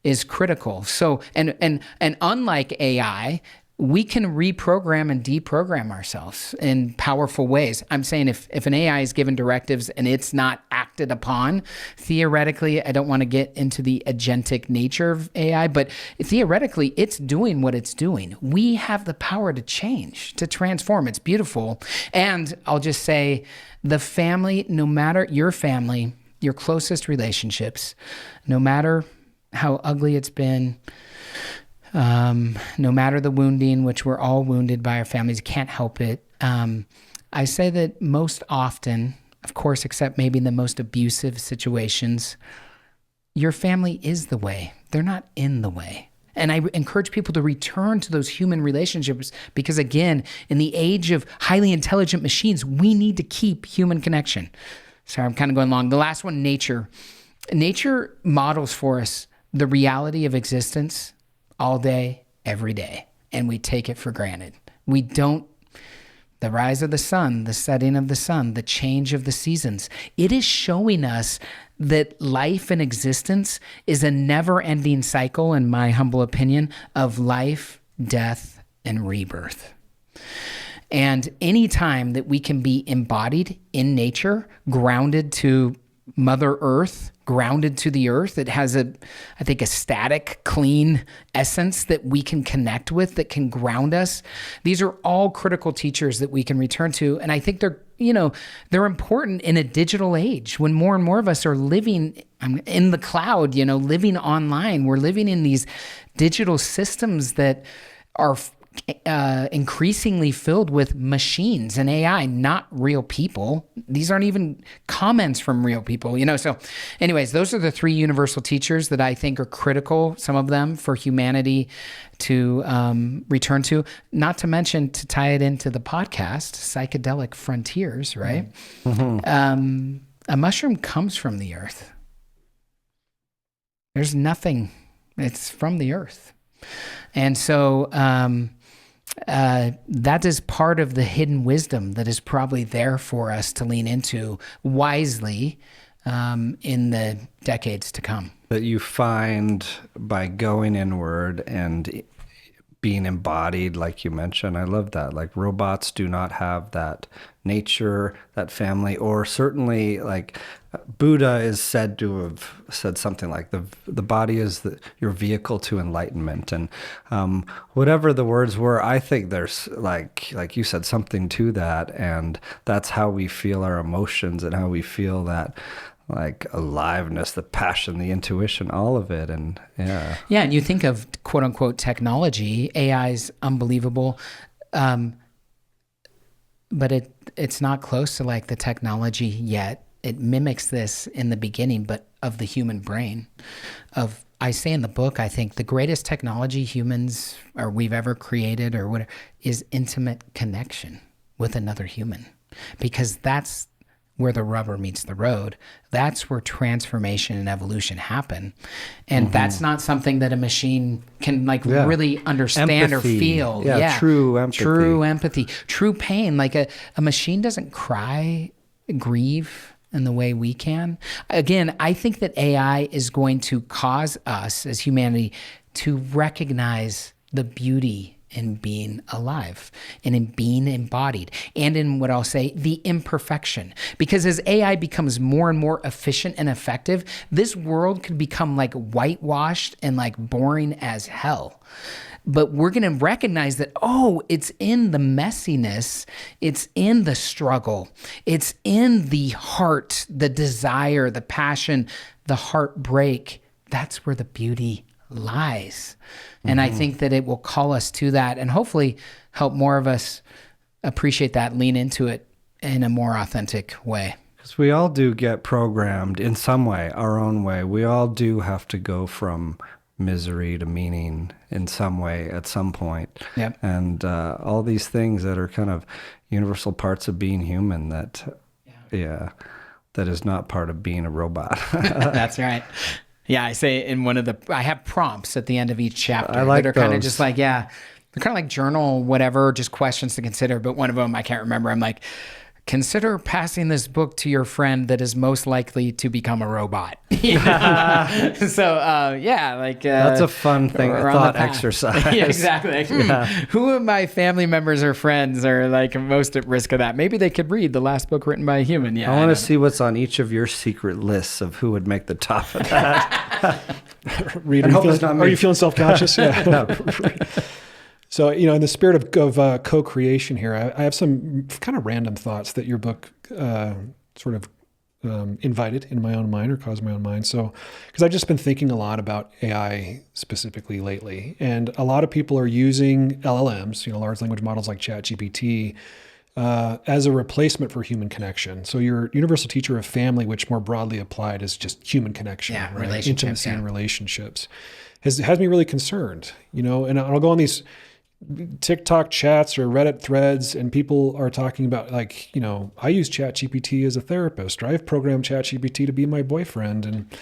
is critical. So, and unlike AI, we can reprogram and deprogram ourselves in powerful ways. I'm saying if an AI is given directives and it's not acted upon, theoretically, I don't want to get into the agentic nature of AI, but theoretically, it's doing what it's doing. We have the power to change, to transform. It's beautiful. And I'll just say the family, no matter your family, your closest relationships, no matter how ugly it's been, no matter the wounding, which we're all wounded by our families, can't help it. I say that most often, of course, except maybe in the most abusive situations, your family is the way. They're not in the way. And I encourage people to return to those human relationships because, again, in the age of highly intelligent machines, we need to keep human connection. Sorry, I'm kind of going long. The last one, nature. Nature models for us the reality of existence all day, every day, and we take it for granted. We don't, the rise of the sun, the setting of the sun, the change of the seasons, it is showing us that life and existence is a never-ending cycle, in my humble opinion, of life, death, and rebirth. And any time that we can be embodied in nature, grounded to Mother Earth, grounded to the earth, it has a static, clean essence that we can connect with, that can ground us. These are all critical teachers that we can return to. And I think they're important in a digital age when more and more of us are living in the cloud, living online. We're living in these digital systems that are increasingly filled with machines and AI, not real people. These aren't even comments from real people, So anyways, those are the three universal teachers that I think are critical, some of them, for humanity to return to. Not to mention, to tie it into the podcast, Psychedelic Frontiers, right? Mm-hmm. A mushroom comes from the earth. There's nothing. It's from the earth. And so that is part of the hidden wisdom that is probably there for us to lean into wisely in the decades to come. That you find by going inward and being embodied, like you mentioned. I love that. Like, robots do not have that nature, that family, or certainly, like, Buddha is said to have said something like the body is your vehicle to enlightenment. And whatever the words were, I think there's, like you said, something to that. And that's how we feel our emotions and how we feel that, like, aliveness, the passion, the intuition, all of it. And yeah. Yeah. And you think of quote unquote technology, AI's unbelievable. But it's not close to like the technology yet. It mimics this in the beginning, but of the human brain. I say in the book, I think the greatest technology humans or we've ever created or whatever is intimate connection with another human, because that's where the rubber meets the road. That's where transformation and evolution happen. And that's not something that a machine can really understand empathy. Or feel. Yeah, true empathy. True empathy. True pain. Like a machine doesn't cry, grieve in the way we can. Again, I think that AI is going to cause us as humanity to recognize the beauty in being alive and in being embodied, and in what I'll say, the imperfection. Because as AI becomes more and more efficient and effective, this world could become like whitewashed and like boring as hell. But we're going to recognize that, it's in the messiness, it's in the struggle, it's in the heart, the desire, the passion, the heartbreak. That's where the beauty lies. And I think that it will call us to that and hopefully help more of us appreciate that, lean into it in a more authentic way. Because we all do get programmed in some way, our own way. We all do have to go from misery to meaning in some way at some point. Yep. And all these things that are kind of universal parts of being human that is not part of being a robot. That's right. Yeah, I say in I have prompts at the end of each chapter. I like that are those. Kind of just like, they're kind of like journal, whatever, just questions to consider. But one of them, I can't remember. I'm like, consider passing this book to your friend that is most likely to become a robot. So that's a fun thing, a thought exercise. Yeah, exactly. Who of my family members or friends are like most at risk of that? Maybe they could read the last book written by a human. Yeah, I want to see what's on each of your secret lists of who would make the top of that. Reid, are you feeling self-conscious? Yeah. So, in the spirit of co-creation here, I have some kind of random thoughts that your book sort of invited in my own mind or caused my own mind. So, because I've just been thinking a lot about AI specifically lately, and a lot of people are using LLMs, large language models like ChatGPT, as a replacement for human connection. So your universal teacher of family, which more broadly applied is just human connection, right? Intimacy and relationships, has me really concerned, and I'll go on these TikTok chats or Reddit threads, and people are talking about I use ChatGPT as a therapist, or I've programmed ChatGPT to be my boyfriend, and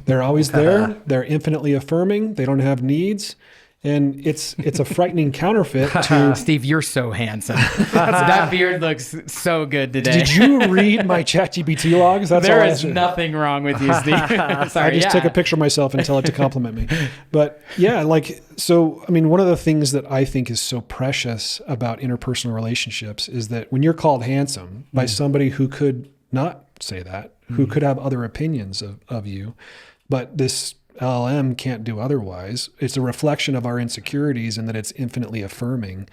they're always there. They're infinitely affirming. They don't have needs. And it's a frightening counterfeit to... Steve, you're so handsome. That beard looks so good today. Did you read my ChatGPT logs? There is nothing wrong with you, Steve. Sorry, I just took a picture of myself and tell it to compliment me. But yeah, one of the things that I think is so precious about interpersonal relationships is that when you're called handsome by somebody who could not say that, who could have other opinions of you, but this LLM can't do otherwise. It's a reflection of our insecurities and that it's infinitely affirming.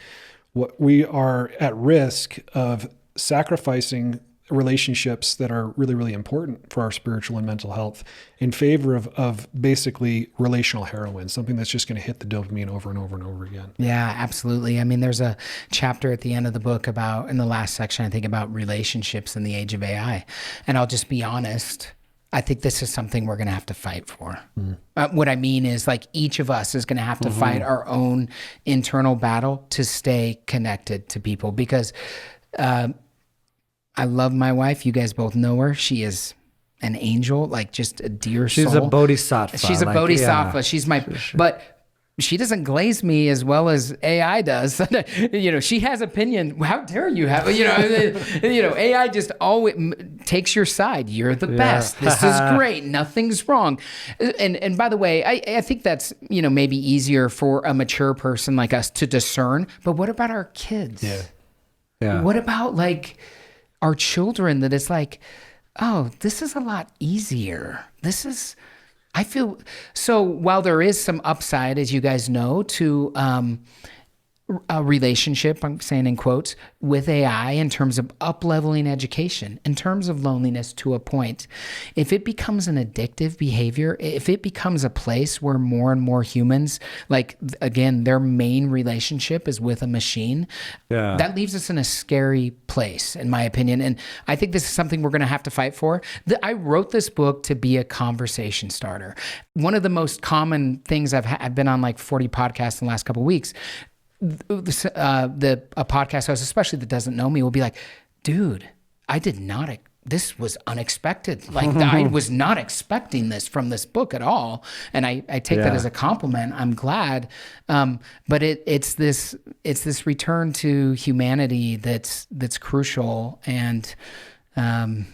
What we are at risk of sacrificing relationships that are really, really important for our spiritual and mental health in favor of basically relational heroin, something that's just going to hit the dopamine over and over and over again. Yeah, absolutely. I mean, there's a chapter at the end of the book in the last section, I think, about relationships in the age of AI. And I'll just be honest, I think this is something we're going to have to fight for. What I mean is each of us is going to have to fight our own internal battle to stay connected to people, because I love my wife. You guys both know her. She is an angel, just a dear soul. She's a bodhisattva. She's a bodhisattva. Yeah. She's my, but she doesn't glaze me as well as AI does. She has opinion. How dare you have, AI just always takes your side. You're the best. This is great. Nothing's wrong. And by the way, I think that's, maybe easier for a mature person like us to discern, but what about our kids? Yeah. What about our children that it's oh, this is a lot easier. I feel so. While there is some upside, as you guys know, to a relationship, I'm saying in quotes, with AI in terms of up-leveling education, in terms of loneliness to a point, if it becomes an addictive behavior, if it becomes a place where more and more humans, again, their main relationship is with a machine, that leaves us in a scary place, in my opinion. And I think this is something we're going to have to fight for. I wrote this book to be a conversation starter. One of the most common things I've been on 40 podcasts in the last couple of weeks. A podcast host, especially that doesn't know me, will be like, dude, this was unexpected. I was not expecting this from this book at all. And I take that as a compliment. I'm glad. But it's this return to humanity that's crucial. And I'm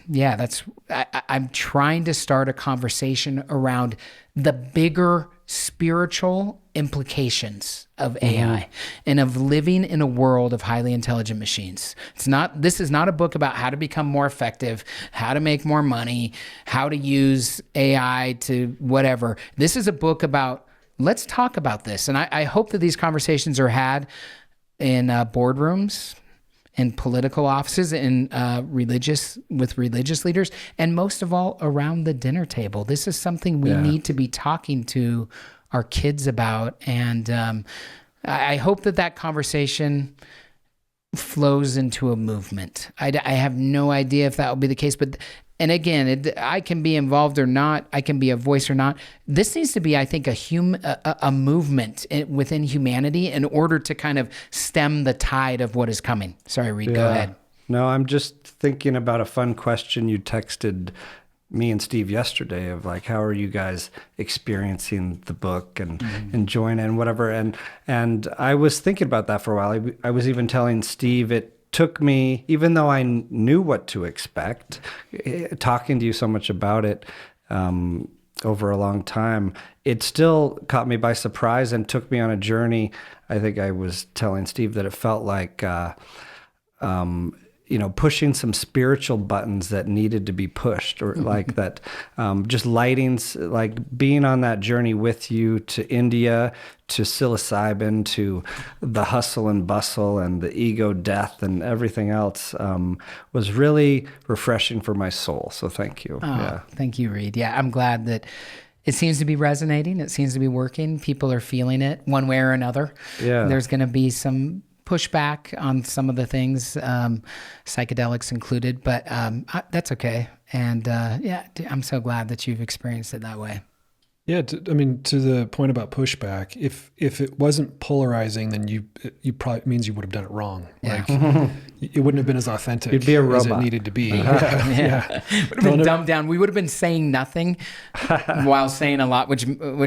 trying to start a conversation around the bigger spiritual implications of AI and of living in a world of highly intelligent machines. This is not a book about how to become more effective, how to make more money, how to use AI to whatever. This is a book about, let's talk about this. And I hope that these conversations are had in boardrooms, in political offices, in with religious leaders, and most of all, around the dinner table. This is something we need to be talking to our kids about. And I hope that conversation flows into a movement. I have no idea if that will be the case, and again, I can be involved or not. I can be a voice or not. This needs to be, I think, a movement within humanity in order to kind of stem the tide of what is coming. Sorry, Reid, go ahead. No, I'm just thinking about a fun question you texted me and Steve yesterday of how are you guys experiencing the book and enjoying it and whatever. And I was thinking about that for a while. I was even telling Steve took me, even though I knew what to expect, talking to you so much about it over a long time, it still caught me by surprise and took me on a journey. I think I was telling Steve that it felt like, pushing some spiritual buttons that needed to be pushed, or like that, just lightings, like being on that journey with you to India, to psilocybin, to the hustle and bustle and the ego death and everything else, was really refreshing for my soul. So thank you. Oh, thank you, Reid. Yeah, I'm glad that it seems to be resonating. It seems to be working. People are feeling it one way or another. Yeah. There's going to be some pushback on some of the things, psychedelics included, but that's okay. And I'm so glad that you've experienced it that way. Yeah, to the point about pushback, if it wasn't polarizing, then you probably means you would have done it wrong. Yeah. Like it wouldn't have been as authentic You'd be a as it robot. needed to be. Yeah. Would have been dumbed down. We would have been saying nothing while saying a lot, which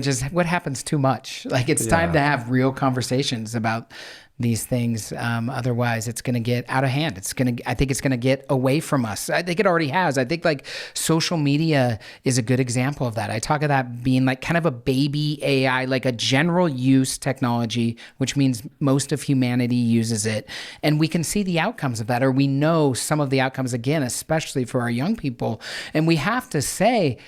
is what happens too much. Like it's time to have real conversations about these things. Otherwise it's going to get out of hand. I think it's going to get away from us. I think it already has. I think like social media is a good example of that. I talk of that being like kind of a baby AI, like a general use technology, which means most of humanity uses it. And we can see the outcomes of that, or we know some of the outcomes, again, especially for our young people. And we have to say,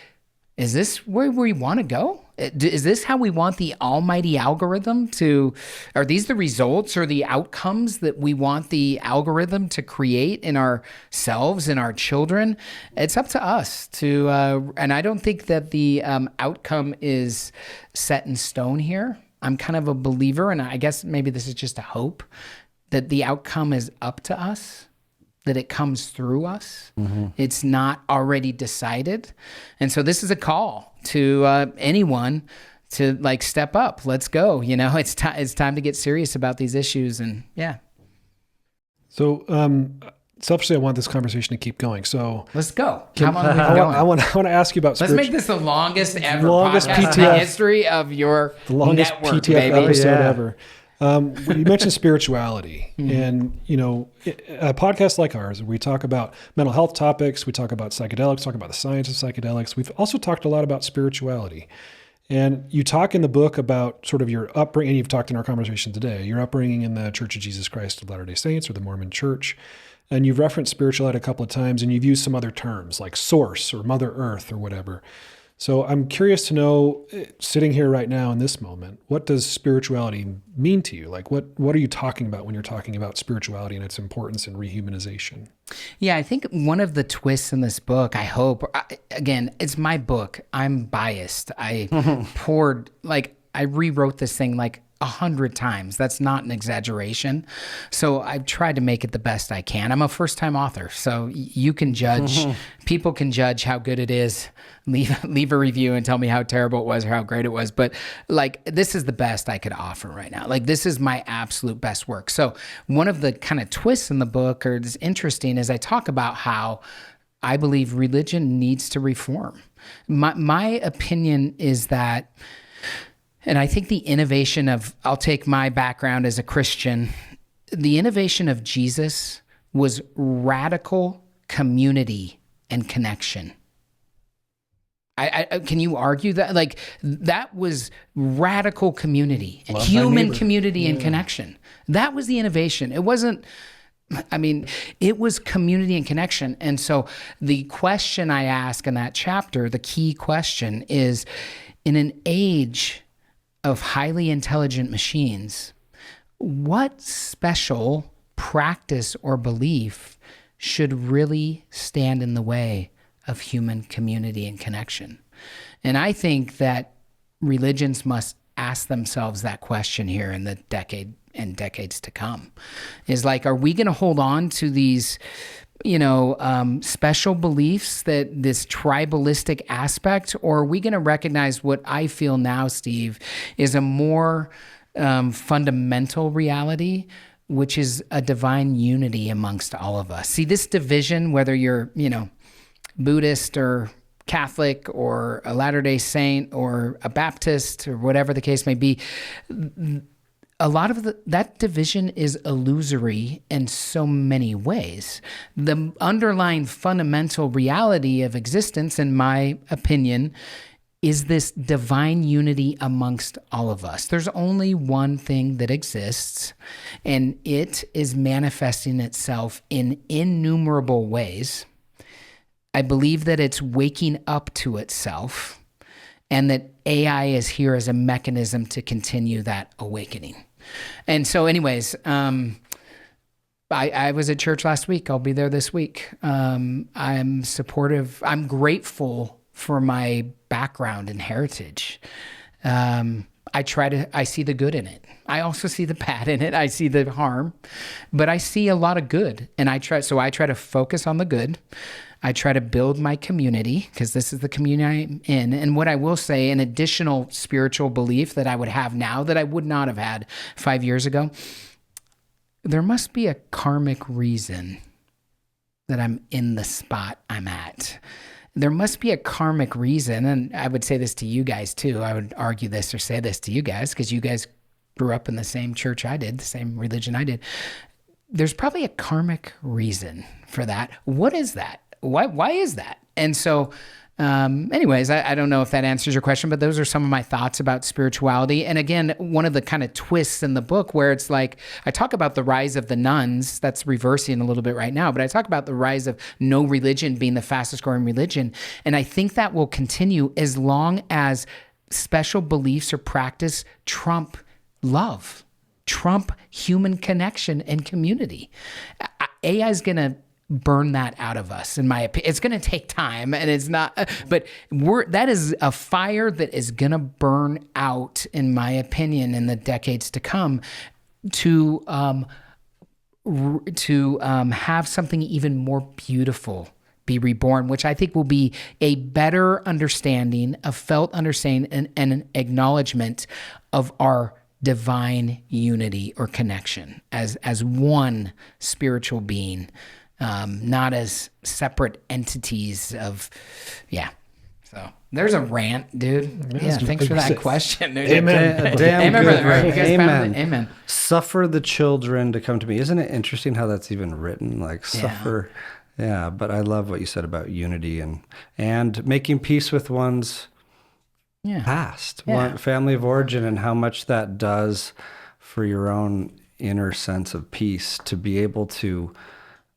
is this where we want to go? Is this how we want the almighty algorithm to, are these the results or the outcomes that we want the algorithm to create in ourselves, in our children? It's up to us to, and I don't think that the outcome is set in stone here. I'm kind of a believer, and I guess maybe this is just a hope, that the outcome is up to us, that it comes through us. Mm-hmm. It's not already decided. And so this is a call to anyone to like step up. Let's go. It's time to get serious about these issues. And yeah. So selfishly, I want this conversation to keep going. So let's go. How long are we going? I want to ask you about Let's make this the longest ever podcast PTF, in the history of your the longest network, PTF baby. episode ever. You mentioned spirituality, and a podcast like ours, we talk about mental health topics, we talk about psychedelics, talk about the science of psychedelics. We've also talked a lot about spirituality, and you talk in the book about sort of your upbringing, and you've talked in our conversation today, your upbringing in the Church of Jesus Christ of Latter-day Saints or the Mormon Church, and you've referenced spirituality a couple of times, and you've used some other terms like source or Mother Earth or whatever. So I'm curious to know, sitting here right now in this moment, what does spirituality mean to you? Like, what are you talking about when you're talking about spirituality and its importance in rehumanization? Yeah, I think one of the twists in this book, I hope, again, it's my book. I'm biased. I I rewrote this thing like 100 times. That's not an exaggeration. So I've tried to make it the best I can. I'm a first-time author, so you can judge. People can judge how good it is. Leave a review and tell me how terrible it was or how great it was. But like, this is the best I could offer right now. Like, this is my absolute best work. So one of the kind of twists in the book, or is interesting, is I talk about how I believe religion needs to reform. My opinion is that, and I think the innovation of, I'll take my background as a Christian, the innovation of Jesus was radical community and connection. Can you argue that? Like, that was radical community and human community and connection. That was the innovation. It wasn't, it was community and connection. And so the question I ask in that chapter, the key question is, in an age of highly intelligent machines, what special practice or belief should really stand in the way of human community and connection? And I think that religions must ask themselves that question here in the decade and decades to come. Is like, are we going to hold on to these special beliefs, that this tribalistic aspect, or are we going to recognize what I feel now, Steve, is a more fundamental reality, which is a divine unity amongst all of us? See, this division, whether you're, Buddhist or Catholic or a Latter-day Saint or a Baptist or whatever the case may be, a lot of that division is illusory in so many ways. The underlying fundamental reality of existence, in my opinion, is this divine unity amongst all of us. There's only one thing that exists, and it is manifesting itself in innumerable ways. I believe that it's waking up to itself, and that AI is here as a mechanism to continue that awakening. And so anyways, I was at church last week. I'll be there this week. I'm supportive. I'm grateful for my background and heritage. I see the good in it. I also see the bad in it. I see the harm, but I see a lot of good. And I try to focus on the good. I try to build my community, because this is the community I'm in. And what I will say, an additional spiritual belief that I would have now that I would not have had 5 years ago, there must be a karmic reason that I'm in the spot I'm at. There must be a karmic reason, and I would say this to you guys too. I would argue this or say this to you guys, because you guys grew up in the same church I did, the same religion I did. There's probably a karmic reason for that. What is that? Why is that? And so, anyways, I don't know if that answers your question, but those are some of my thoughts about spirituality. And again, one of the kind of twists in the book where it's like, I talk about the rise of the nuns, that's reversing a little bit right now, but I talk about the rise of no religion being the fastest growing religion. And I think that will continue as long as special beliefs or practice trump love, trump human connection and community. AI is going to burn that out of us, in my opinion. It's going to take time, and it's not, but that is a fire that is going to burn out, in my opinion, in the decades to come, to have something even more beautiful be reborn, which I think will be a better understanding, a felt understanding, and an acknowledgement of our divine unity or connection as one spiritual being. Not as separate entities of, yeah. So there's a rant, dude. Yeah, thanks for that question. Dude. Amen. Damn Amen, good, brother. right? You guys Amen. found it? Amen. Suffer the children to come to me. Isn't it interesting how that's even written? Like suffer. Yeah, but I love what you said about unity and making peace with one's past, one family of origin, and how much that does for your own inner sense of peace to be able to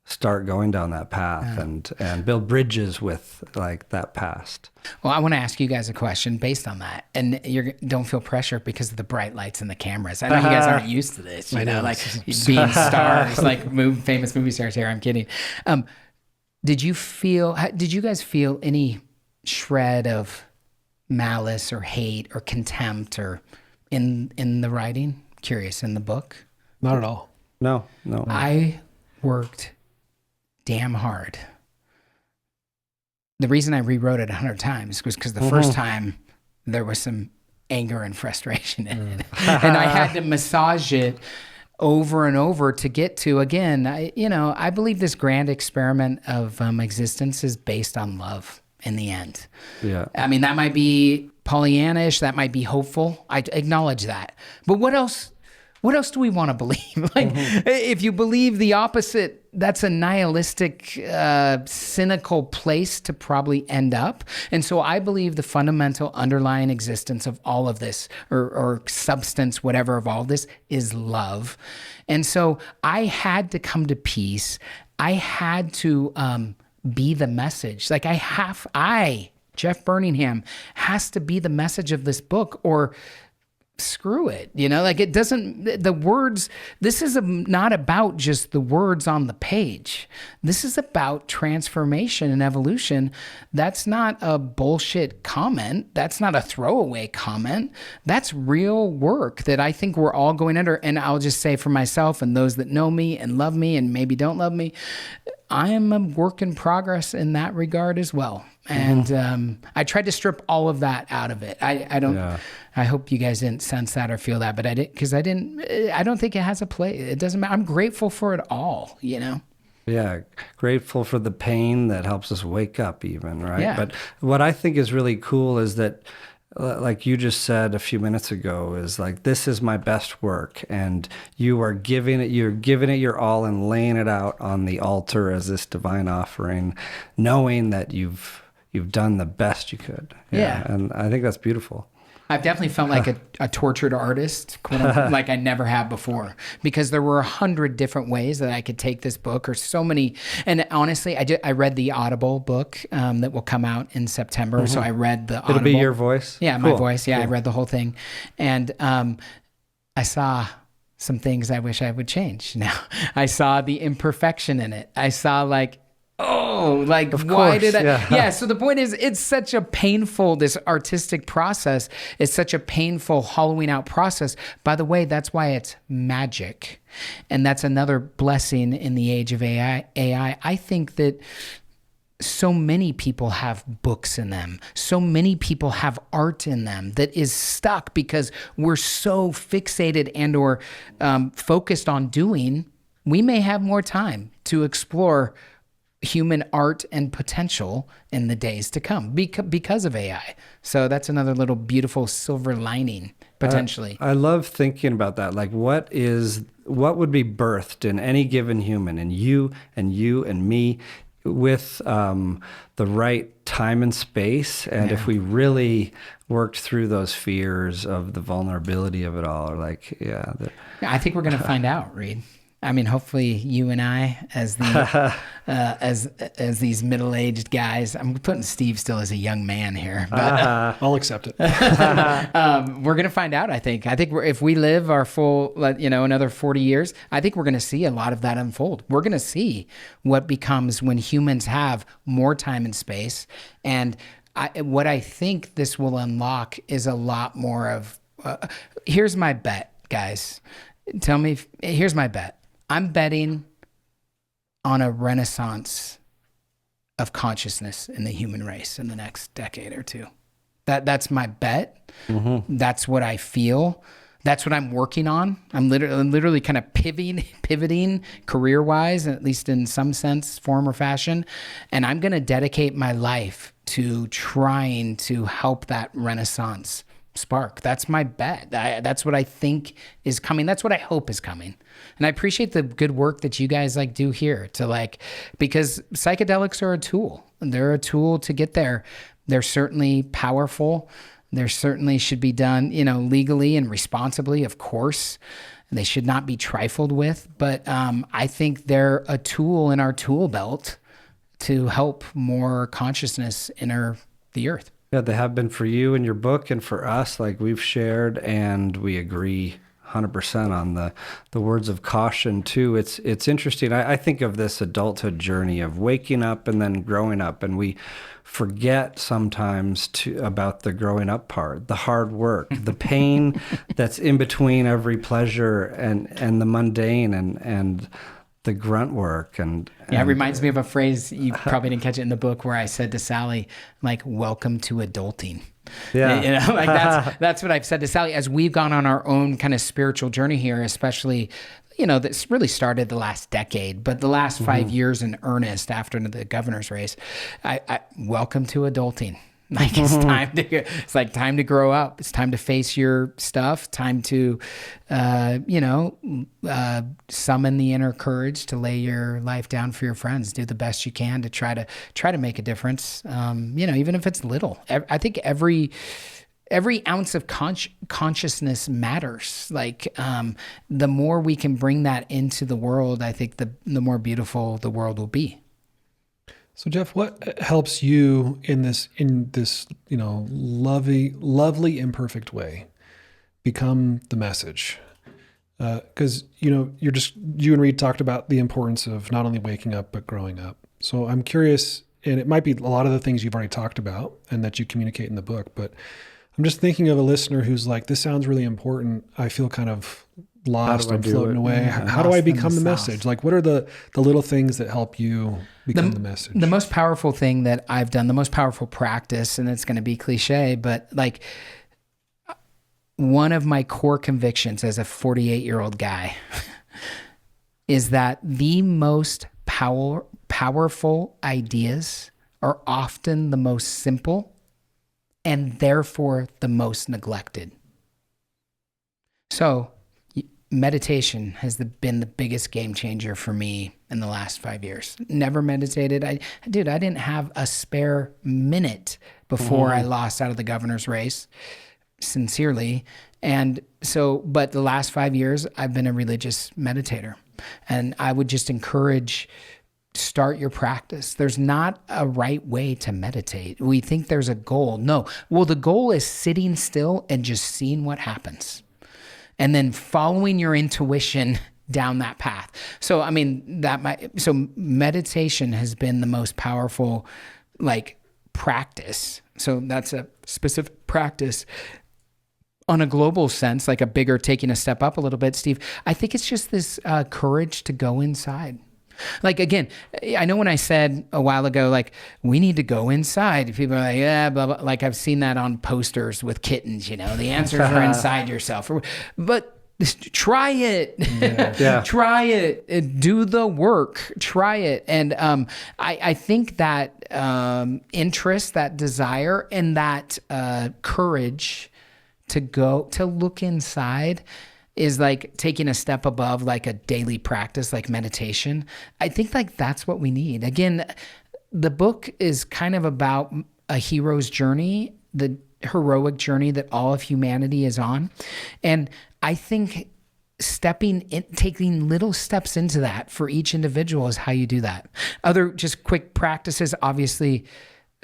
start going down that path and build bridges with like that past. Well, I want to ask you guys a question based on that, and don't feel pressure because of the bright lights and the cameras. I know you guys aren't used to this, you know, like being stars, like famous movie stars here. I'm kidding. Did you guys feel any shred of malice or hate or contempt or in the writing? Curious, in the book? Not at all. No. I worked damn hard. The reason I rewrote it 100 times was because the first time there was some anger and frustration in it. And I had to massage it over and over to get to, again, I believe this grand experiment of existence is based on love in the end. Yeah. I mean, that might be Pollyannish, that might be hopeful. I acknowledge that. But what else do we want to believe? Like, if you believe the opposite, that's a nihilistic, cynical place to probably end up. And so I believe the fundamental underlying existence of all of this, or substance, whatever, of all this, is love. And so I had to come to peace. I had to be the message. Like Jeff Burningham, has to be the message of this book, or screw it, like it doesn't, the words, this is not about just the words on the page. This is about transformation and evolution. That's not a bullshit comment. That's not a throwaway comment. That's real work that I think we're all going under. And I'll just say for myself and those that know me and love me and maybe don't love me, I am a work in progress in that regard as well. And I tried to strip all of that out of it. I don't. Yeah. I hope you guys didn't sense that or feel that, but I didn't, because I don't think it has a place. It doesn't matter. I'm grateful for it all. Yeah, grateful for the pain that helps us wake up, even, right? Yeah. But what I think is really cool is that like you just said a few minutes ago, is like, this is my best work, and you're giving it your all and laying it out on the altar as this divine offering, knowing that you've done the best you could. Yeah. And I think that's beautiful. I've definitely felt like a tortured artist, like I never have before, because there were 100 different ways that I could take this book, or so many. And honestly, I read the Audible book that will come out in September. So I read the Audible. It'll be your voice? Yeah, Cool. my voice. Yeah, Cool. I read the whole thing. And I saw some things I wish I would change now. I saw the imperfection in it. I saw like, oh, like, of why course, did I? yeah. Yeah. So the point is, it's such a painful, this artistic process. It's such a painful hollowing out process. By the way, that's why it's magic. And that's another blessing in the age of AI. I think that so many people have books in them. So many people have art in them that is stuck because we're so fixated and or focused on doing. We may have more time to explore human art and potential in the days to come because of AI. So that's another little beautiful silver lining potentially. I love thinking about that. Like, what would be birthed in any given human, and you and me, with the right time and space. And if we really worked through those fears of the vulnerability of it all, or like, I think we're going to find out, Reid. I mean, hopefully you and I, as the as these middle-aged guys, I'm putting Steve still as a young man here, but I'll accept it. we're gonna find out. I think if we live our full, another 40 years, I think we're gonna see a lot of that unfold. We're gonna see what becomes when humans have more time and space, and what I think this will unlock is a lot more of. Here's my bet, guys. Tell me. Here's my bet. I'm betting on a renaissance of consciousness in the human race in the next decade or two. That's my bet. Mm-hmm. That's what I feel. That's what I'm working on. I'm literally kind of pivoting career-wise, at least in some sense, form or fashion. And I'm going to dedicate my life to trying to help that renaissance spark. That's my bet. That's what I think is coming. That's what I hope is coming. And I appreciate the good work that you guys do here because psychedelics are a tool. They're a tool to get there. They're certainly powerful. There certainly should be done, legally and responsibly, of course. They should not be trifled with. But I think they're a tool in our tool belt to help more consciousness enter the earth. Yeah, they have been for you in your book, and for us, like we've shared, and we agree 100% on the words of caution too. It's interesting. I think of this adulthood journey of waking up and then growing up, and we forget sometimes about the growing up part, the hard work, the pain that's in between every pleasure and the mundane and the grunt work. And it reminds me of a phrase, you probably didn't catch it in the book, where I said to Sally, like, welcome to adulting. Yeah. That's what I've said to Sally as we've gone on our own kind of spiritual journey here, especially, this really started the last decade, but the last 5 years in earnest after the governor's race. I welcome to adulting. Like it's time to grow up. It's time to face your stuff. Time to, summon the inner courage to lay your life down for your friends. Do the best you can to try to make a difference. Even if it's little. I think every ounce of consciousness matters. Like the more we can bring that into the world, I think the more beautiful the world will be. So Jeff, what helps you in this lovely imperfect way become the message? Because you and Reid talked about the importance of not only waking up but growing up. So I'm curious, and it might be a lot of the things you've already talked about and that you communicate in the book, but I'm just thinking of a listener who's like, this sounds really important. I feel kind of lost. I'm floating away. How do I become the message? Like, what are the little things that help you become the message? The most powerful thing that I've done, the most powerful practice, and it's going to be cliche, but like one of my core convictions as a 48-year-old guy is that the most powerful ideas are often the most simple and therefore the most neglected. So meditation has been the biggest game changer for me in the last 5 years. Never meditated. I didn't have a spare minute before I lost out of the governor's race, sincerely. And so, but the last 5 years, I've been a religious meditator. And I would just encourage, start your practice. There's not a right way to meditate. We think there's a goal. No. Well, the goal is sitting still and just seeing what happens, and then following your intuition down that path. So, I mean, so meditation has been the most powerful, like, practice. So that's a specific practice. On a global sense, like a bigger, taking a step up a little bit, Steve, I think it's just this courage to go inside. Like, again, I know when I said a while ago, like, we need to go inside, people are like, yeah, blah, blah. Like, I've seen that on posters with kittens, the answers are inside yourself. But try it. Yeah. Try it. Do the work. Try it. And I think that interest, that desire, and that courage to look inside is like taking a step above like a daily practice, like meditation. I think like that's what we need. Again, the book is kind of about a hero's journey, the heroic journey that all of humanity is on. And I think taking little steps into that for each individual is how you do that. Other just quick practices, obviously,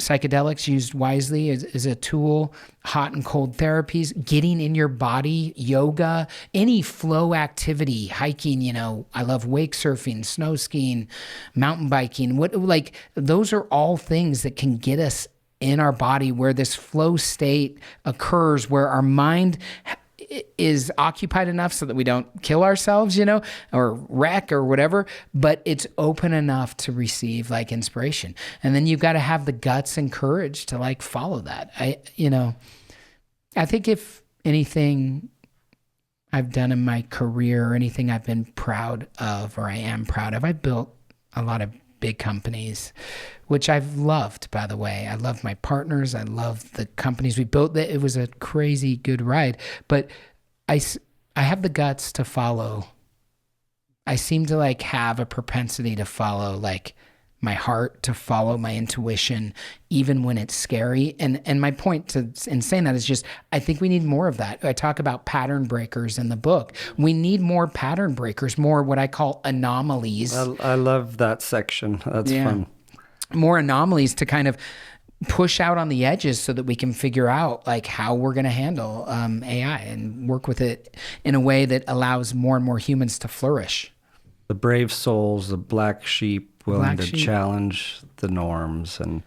psychedelics used wisely is a tool, hot and cold therapies, getting in your body, yoga, any flow activity, hiking, I love wake surfing, snow skiing, mountain biking. Those are all things that can get us in our body where this flow state occurs, where our mind is occupied enough so that we don't kill ourselves, or wreck or whatever, but it's open enough to receive like inspiration. And then you've got to have the guts and courage to like follow that. I think if anything I've done in my career or anything I've been proud of, or I am proud of, I built a lot of big companies, which I've loved, by the way. I love my partners. I love the companies we built. It was a crazy good ride, but I have the guts to follow. I seem to like have a propensity to follow like my heart, to follow my intuition, even when it's scary. And my point in saying that is just, I think we need more of that. I talk about pattern breakers in the book. We need more pattern breakers, more what I call anomalies. I love that section. That's fun. More anomalies to kind of push out on the edges so that we can figure out like how we're going to handle AI and work with it in a way that allows more and more humans to flourish. The brave souls, the black sheep, willing to challenge the norms. And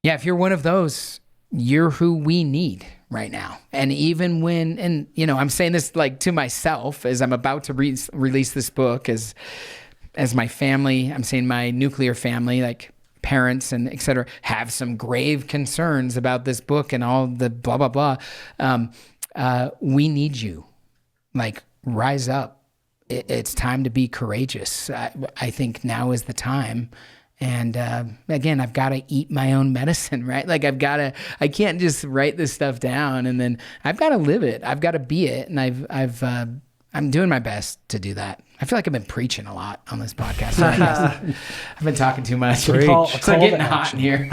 yeah, if you're one of those, you're who we need right now. And even when, and I'm saying this like to myself as I'm about to release this book, as my family, I'm saying my nuclear family, like parents and et cetera, have some grave concerns about this book and all the blah, blah, blah. We need you. Like, rise up. It's time to be courageous. I think now is the time. And again, I've got to eat my own medicine, right? Like I can't just write this stuff down and then I've got to live it. I've got to be it. And I'm doing my best to do that. I feel like I've been preaching a lot on this podcast. Sorry, I've been talking too much. It's getting hot in here.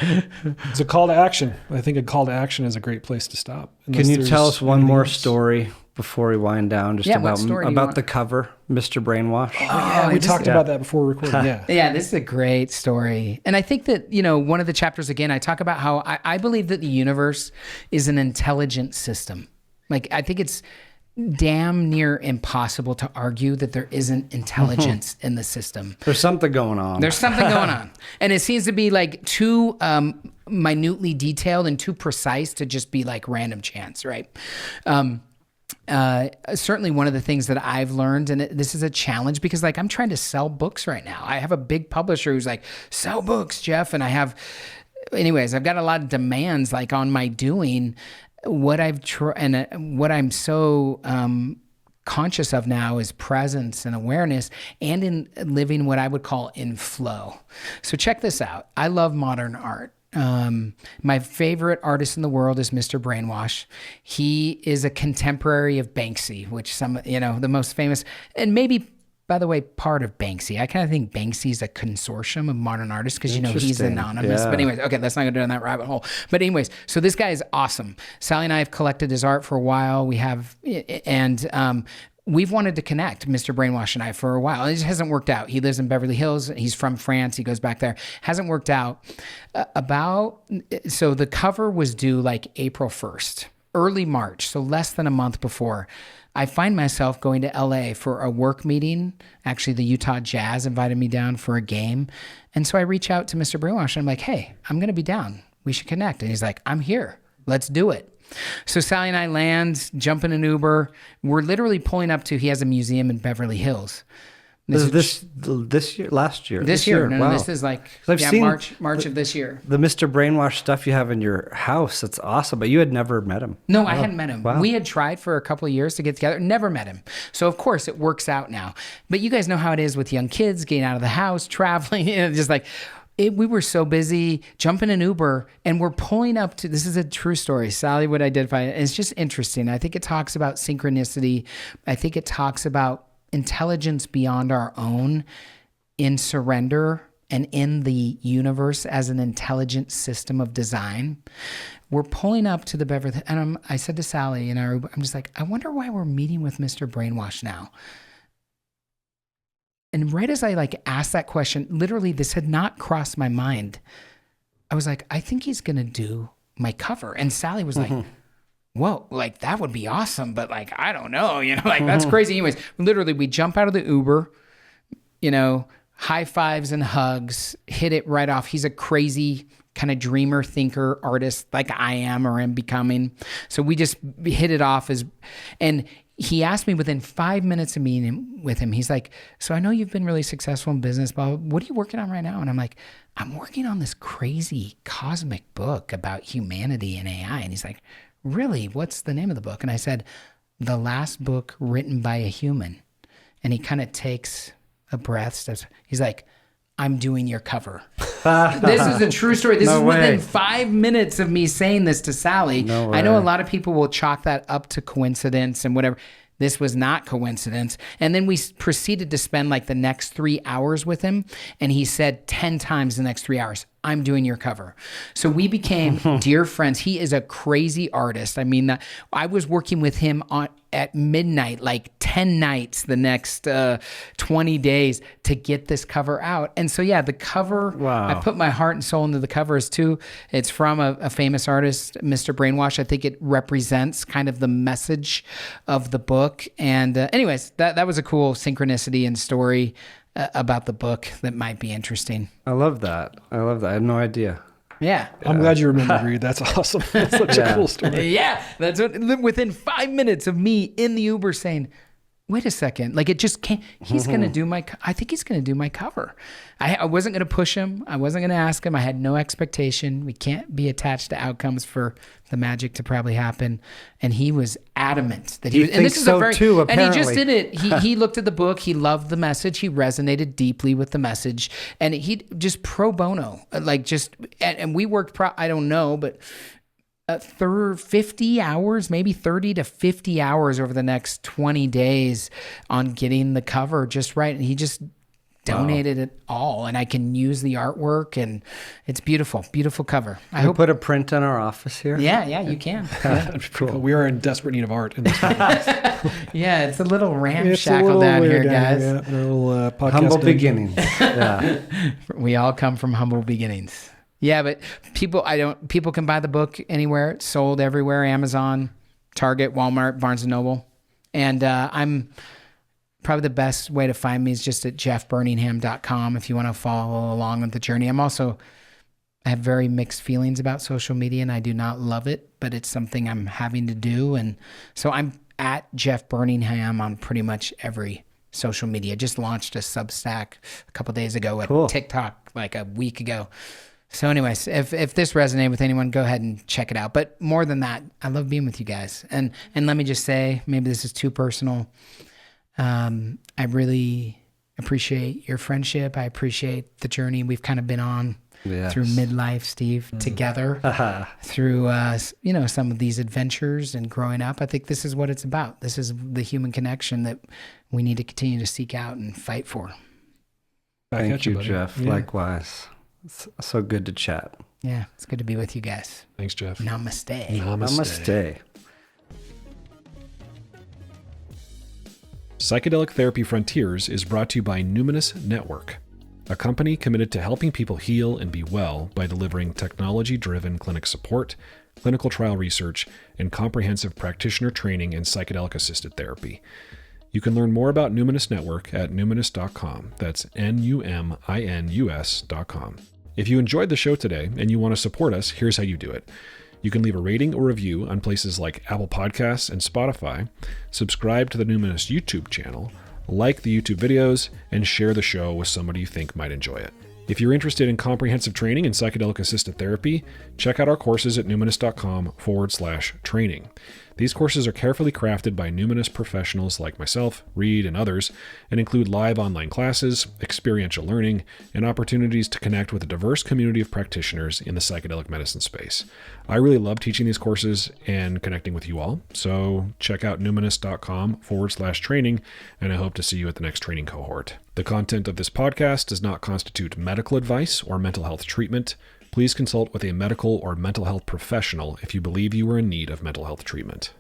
It's a call to action. I think a call to action is a great place to stop. Can you tell us one more story before we wind down, just about the cover, Mr. Brainwash? Oh, yeah, we talked about that before recording. Yeah, this is a great story. And I think that, one of the chapters, again, I talk about how I believe that the universe is an intelligent system. Like, I think it's damn near impossible to argue that there isn't intelligence in the system. There's something going on. And it seems to be like too minutely detailed and too precise to just be like random chance, right? Certainly one of the things that I've learned, and this is a challenge because like I'm trying to sell books right now. I have a big publisher who's like, sell books, Jeff. And I've got a lot of demands like on my doing. What I'm so conscious of now is presence and awareness, and in living what I would call in flow. So check this out. I love modern art. My favorite artist in the world is Mr. Brainwash. He is a contemporary of Banksy, which the most famous, and maybe, by the way, part of Banksy. I kind of think Banksy is a consortium of modern artists because, he's anonymous. Yeah. But anyways, okay, let's not go down that rabbit hole. But anyways, so this guy is awesome. Sally and I have collected his art for a while. We've wanted to connect, Mr. Brainwash and I, for a while. It just hasn't worked out. He lives in Beverly Hills. He's from France. He goes back there. Hasn't worked out. So the cover was due like April 1st, early March, so less than a month before. I find myself going to LA for a work meeting. Actually, the Utah Jazz invited me down for a game. And so I reach out to Mr. Brainwash and I'm like, hey, I'm going to be down. We should connect. And he's like, I'm here. Let's do it. So Sally and I land, jump in an Uber. We're literally pulling up to, he has a museum in Beverly Hills. This year, last year? This year. No, wow. This is like March of this year. The Mr. Brainwash stuff you have in your house, that's awesome. But you had never met him. No, I hadn't met him. Wow. We had tried for a couple of years to get together, never met him. So of course it works out now. But you guys know how it is with young kids, getting out of the house, traveling, just like... we were so busy jumping an Uber and we're pulling up to, this is a true story. Sally would identify it. It's just interesting. I think it talks about synchronicity. I think it talks about intelligence beyond our own in surrender and in the universe as an intelligent system of design. We're pulling up to the Beverly, and I said to Sally in our Uber, I'm just like, I wonder why we're meeting with Mr. Brainwash now. And right as I asked that question, literally this had not crossed my mind. I was like, I think he's going to do my cover. And Sally was like, whoa, that would be awesome. But I don't know, that's crazy. Anyways, literally we jump out of the Uber, high fives and hugs, hit it right off. He's a crazy kind of dreamer, thinker, artist like I am or am becoming. So we just hit it off and he asked me within 5 minutes of meeting with him, he's like, so I know you've been really successful in business, but what are you working on right now? And I'm like, I'm working on this crazy cosmic book about humanity and AI. And he's like, really? What's the name of the book? And I said, The Last Book Written by a Human. And he kind of takes a breath. He's like, I'm doing your cover. This is a true story. This is within 5 minutes of me saying this to Sally. No way. I know a lot of people will chalk that up to coincidence and whatever. This was not coincidence. And then we proceeded to spend the next 3 hours with him. And he said 10 times the next 3 hours, I'm doing your cover. So we became dear friends. He is a crazy artist. I mean, I was working with him at midnight, 10 nights the next 20 days to get this cover out. And so, yeah, the cover, wow. I put my heart and soul into the covers too. It's from a famous artist, Mr. Brainwash. I think it represents kind of the message of the book. And anyways, that was a cool synchronicity and story about the book that might be interesting. I love that. I had no idea. Yeah. I'm glad you remember, Reid. That's awesome. That's such a cool story. Yeah. That's what, within 5 minutes of me in the Uber saying, wait a second, it just can't, he's going to do I think he's going to do my cover. I wasn't going to push him. I wasn't going to ask him. I had no expectation. We can't be attached to outcomes for the magic to probably happen. And he was adamant that he was, and this is too, apparently. And he just did it. He looked at the book. He loved the message. He resonated deeply with the message, and he just pro bono, and we worked, I don't know, but 50 hours, maybe 30 to 50 hours over the next 20 days on getting the cover just right. And he just donated it all, and I can use the artwork, and it's beautiful, beautiful cover. I hope put a print in our office here. Yeah, you can. Yeah. Cool. We are in desperate need of art in this Yeah, it's a little ramshackle down here, guys. Yeah, a little podcast humble beginnings. Yeah, we all come from humble beginnings. Yeah, but people can buy the book anywhere. It's sold everywhere: Amazon, Target, Walmart, Barnes & Noble. And I'm probably the best way to find me is just at jeffburningham.com if you want to follow along with the journey. I have very mixed feelings about social media, and I do not love it, but it's something I'm having to do. And so I'm at Jeff Burningham on pretty much every social media. Just launched a Substack a couple days ago, a TikTok a week ago. So anyways, if this resonated with anyone, go ahead and check it out. But more than that, I love being with you guys. And let me just say, maybe this is too personal. I really appreciate your friendship. I appreciate the journey we've kind of been on Yes. through midlife, Steve, together through, some of these adventures and growing up. I think this is what it's about. This is the human connection that we need to continue to seek out and fight for. Thank you, buddy. Jeff. Yeah. Likewise. It's so good to chat. Yeah, it's good to be with you guys. Thanks, Jeff. Namaste. Namaste. Psychedelic Therapy Frontiers is brought to you by Numinous Network, a company committed to helping people heal and be well by delivering technology-driven clinic support, clinical trial research, and comprehensive practitioner training in psychedelic-assisted therapy. You can learn more about Numinous Network at numinous.com. That's numinus.com. If you enjoyed the show today and you want to support us, here's how you do it. You can leave a rating or review on places like Apple Podcasts and Spotify, subscribe to the Numinous YouTube channel, like the YouTube videos, and share the show with somebody you think might enjoy it. If you're interested in comprehensive training in psychedelic-assisted therapy, check out our courses at numinous.com/training. These courses are carefully crafted by Numinous professionals like myself, Reid, and others, and include live online classes, experiential learning, and opportunities to connect with a diverse community of practitioners in the psychedelic medicine space. I really love teaching these courses and connecting with you all, so check out numinous.com/training, and I hope to see you at the next training cohort. The content of this podcast does not constitute medical advice or mental health treatment. Please consult with a medical or mental health professional if you believe you are in need of mental health treatment.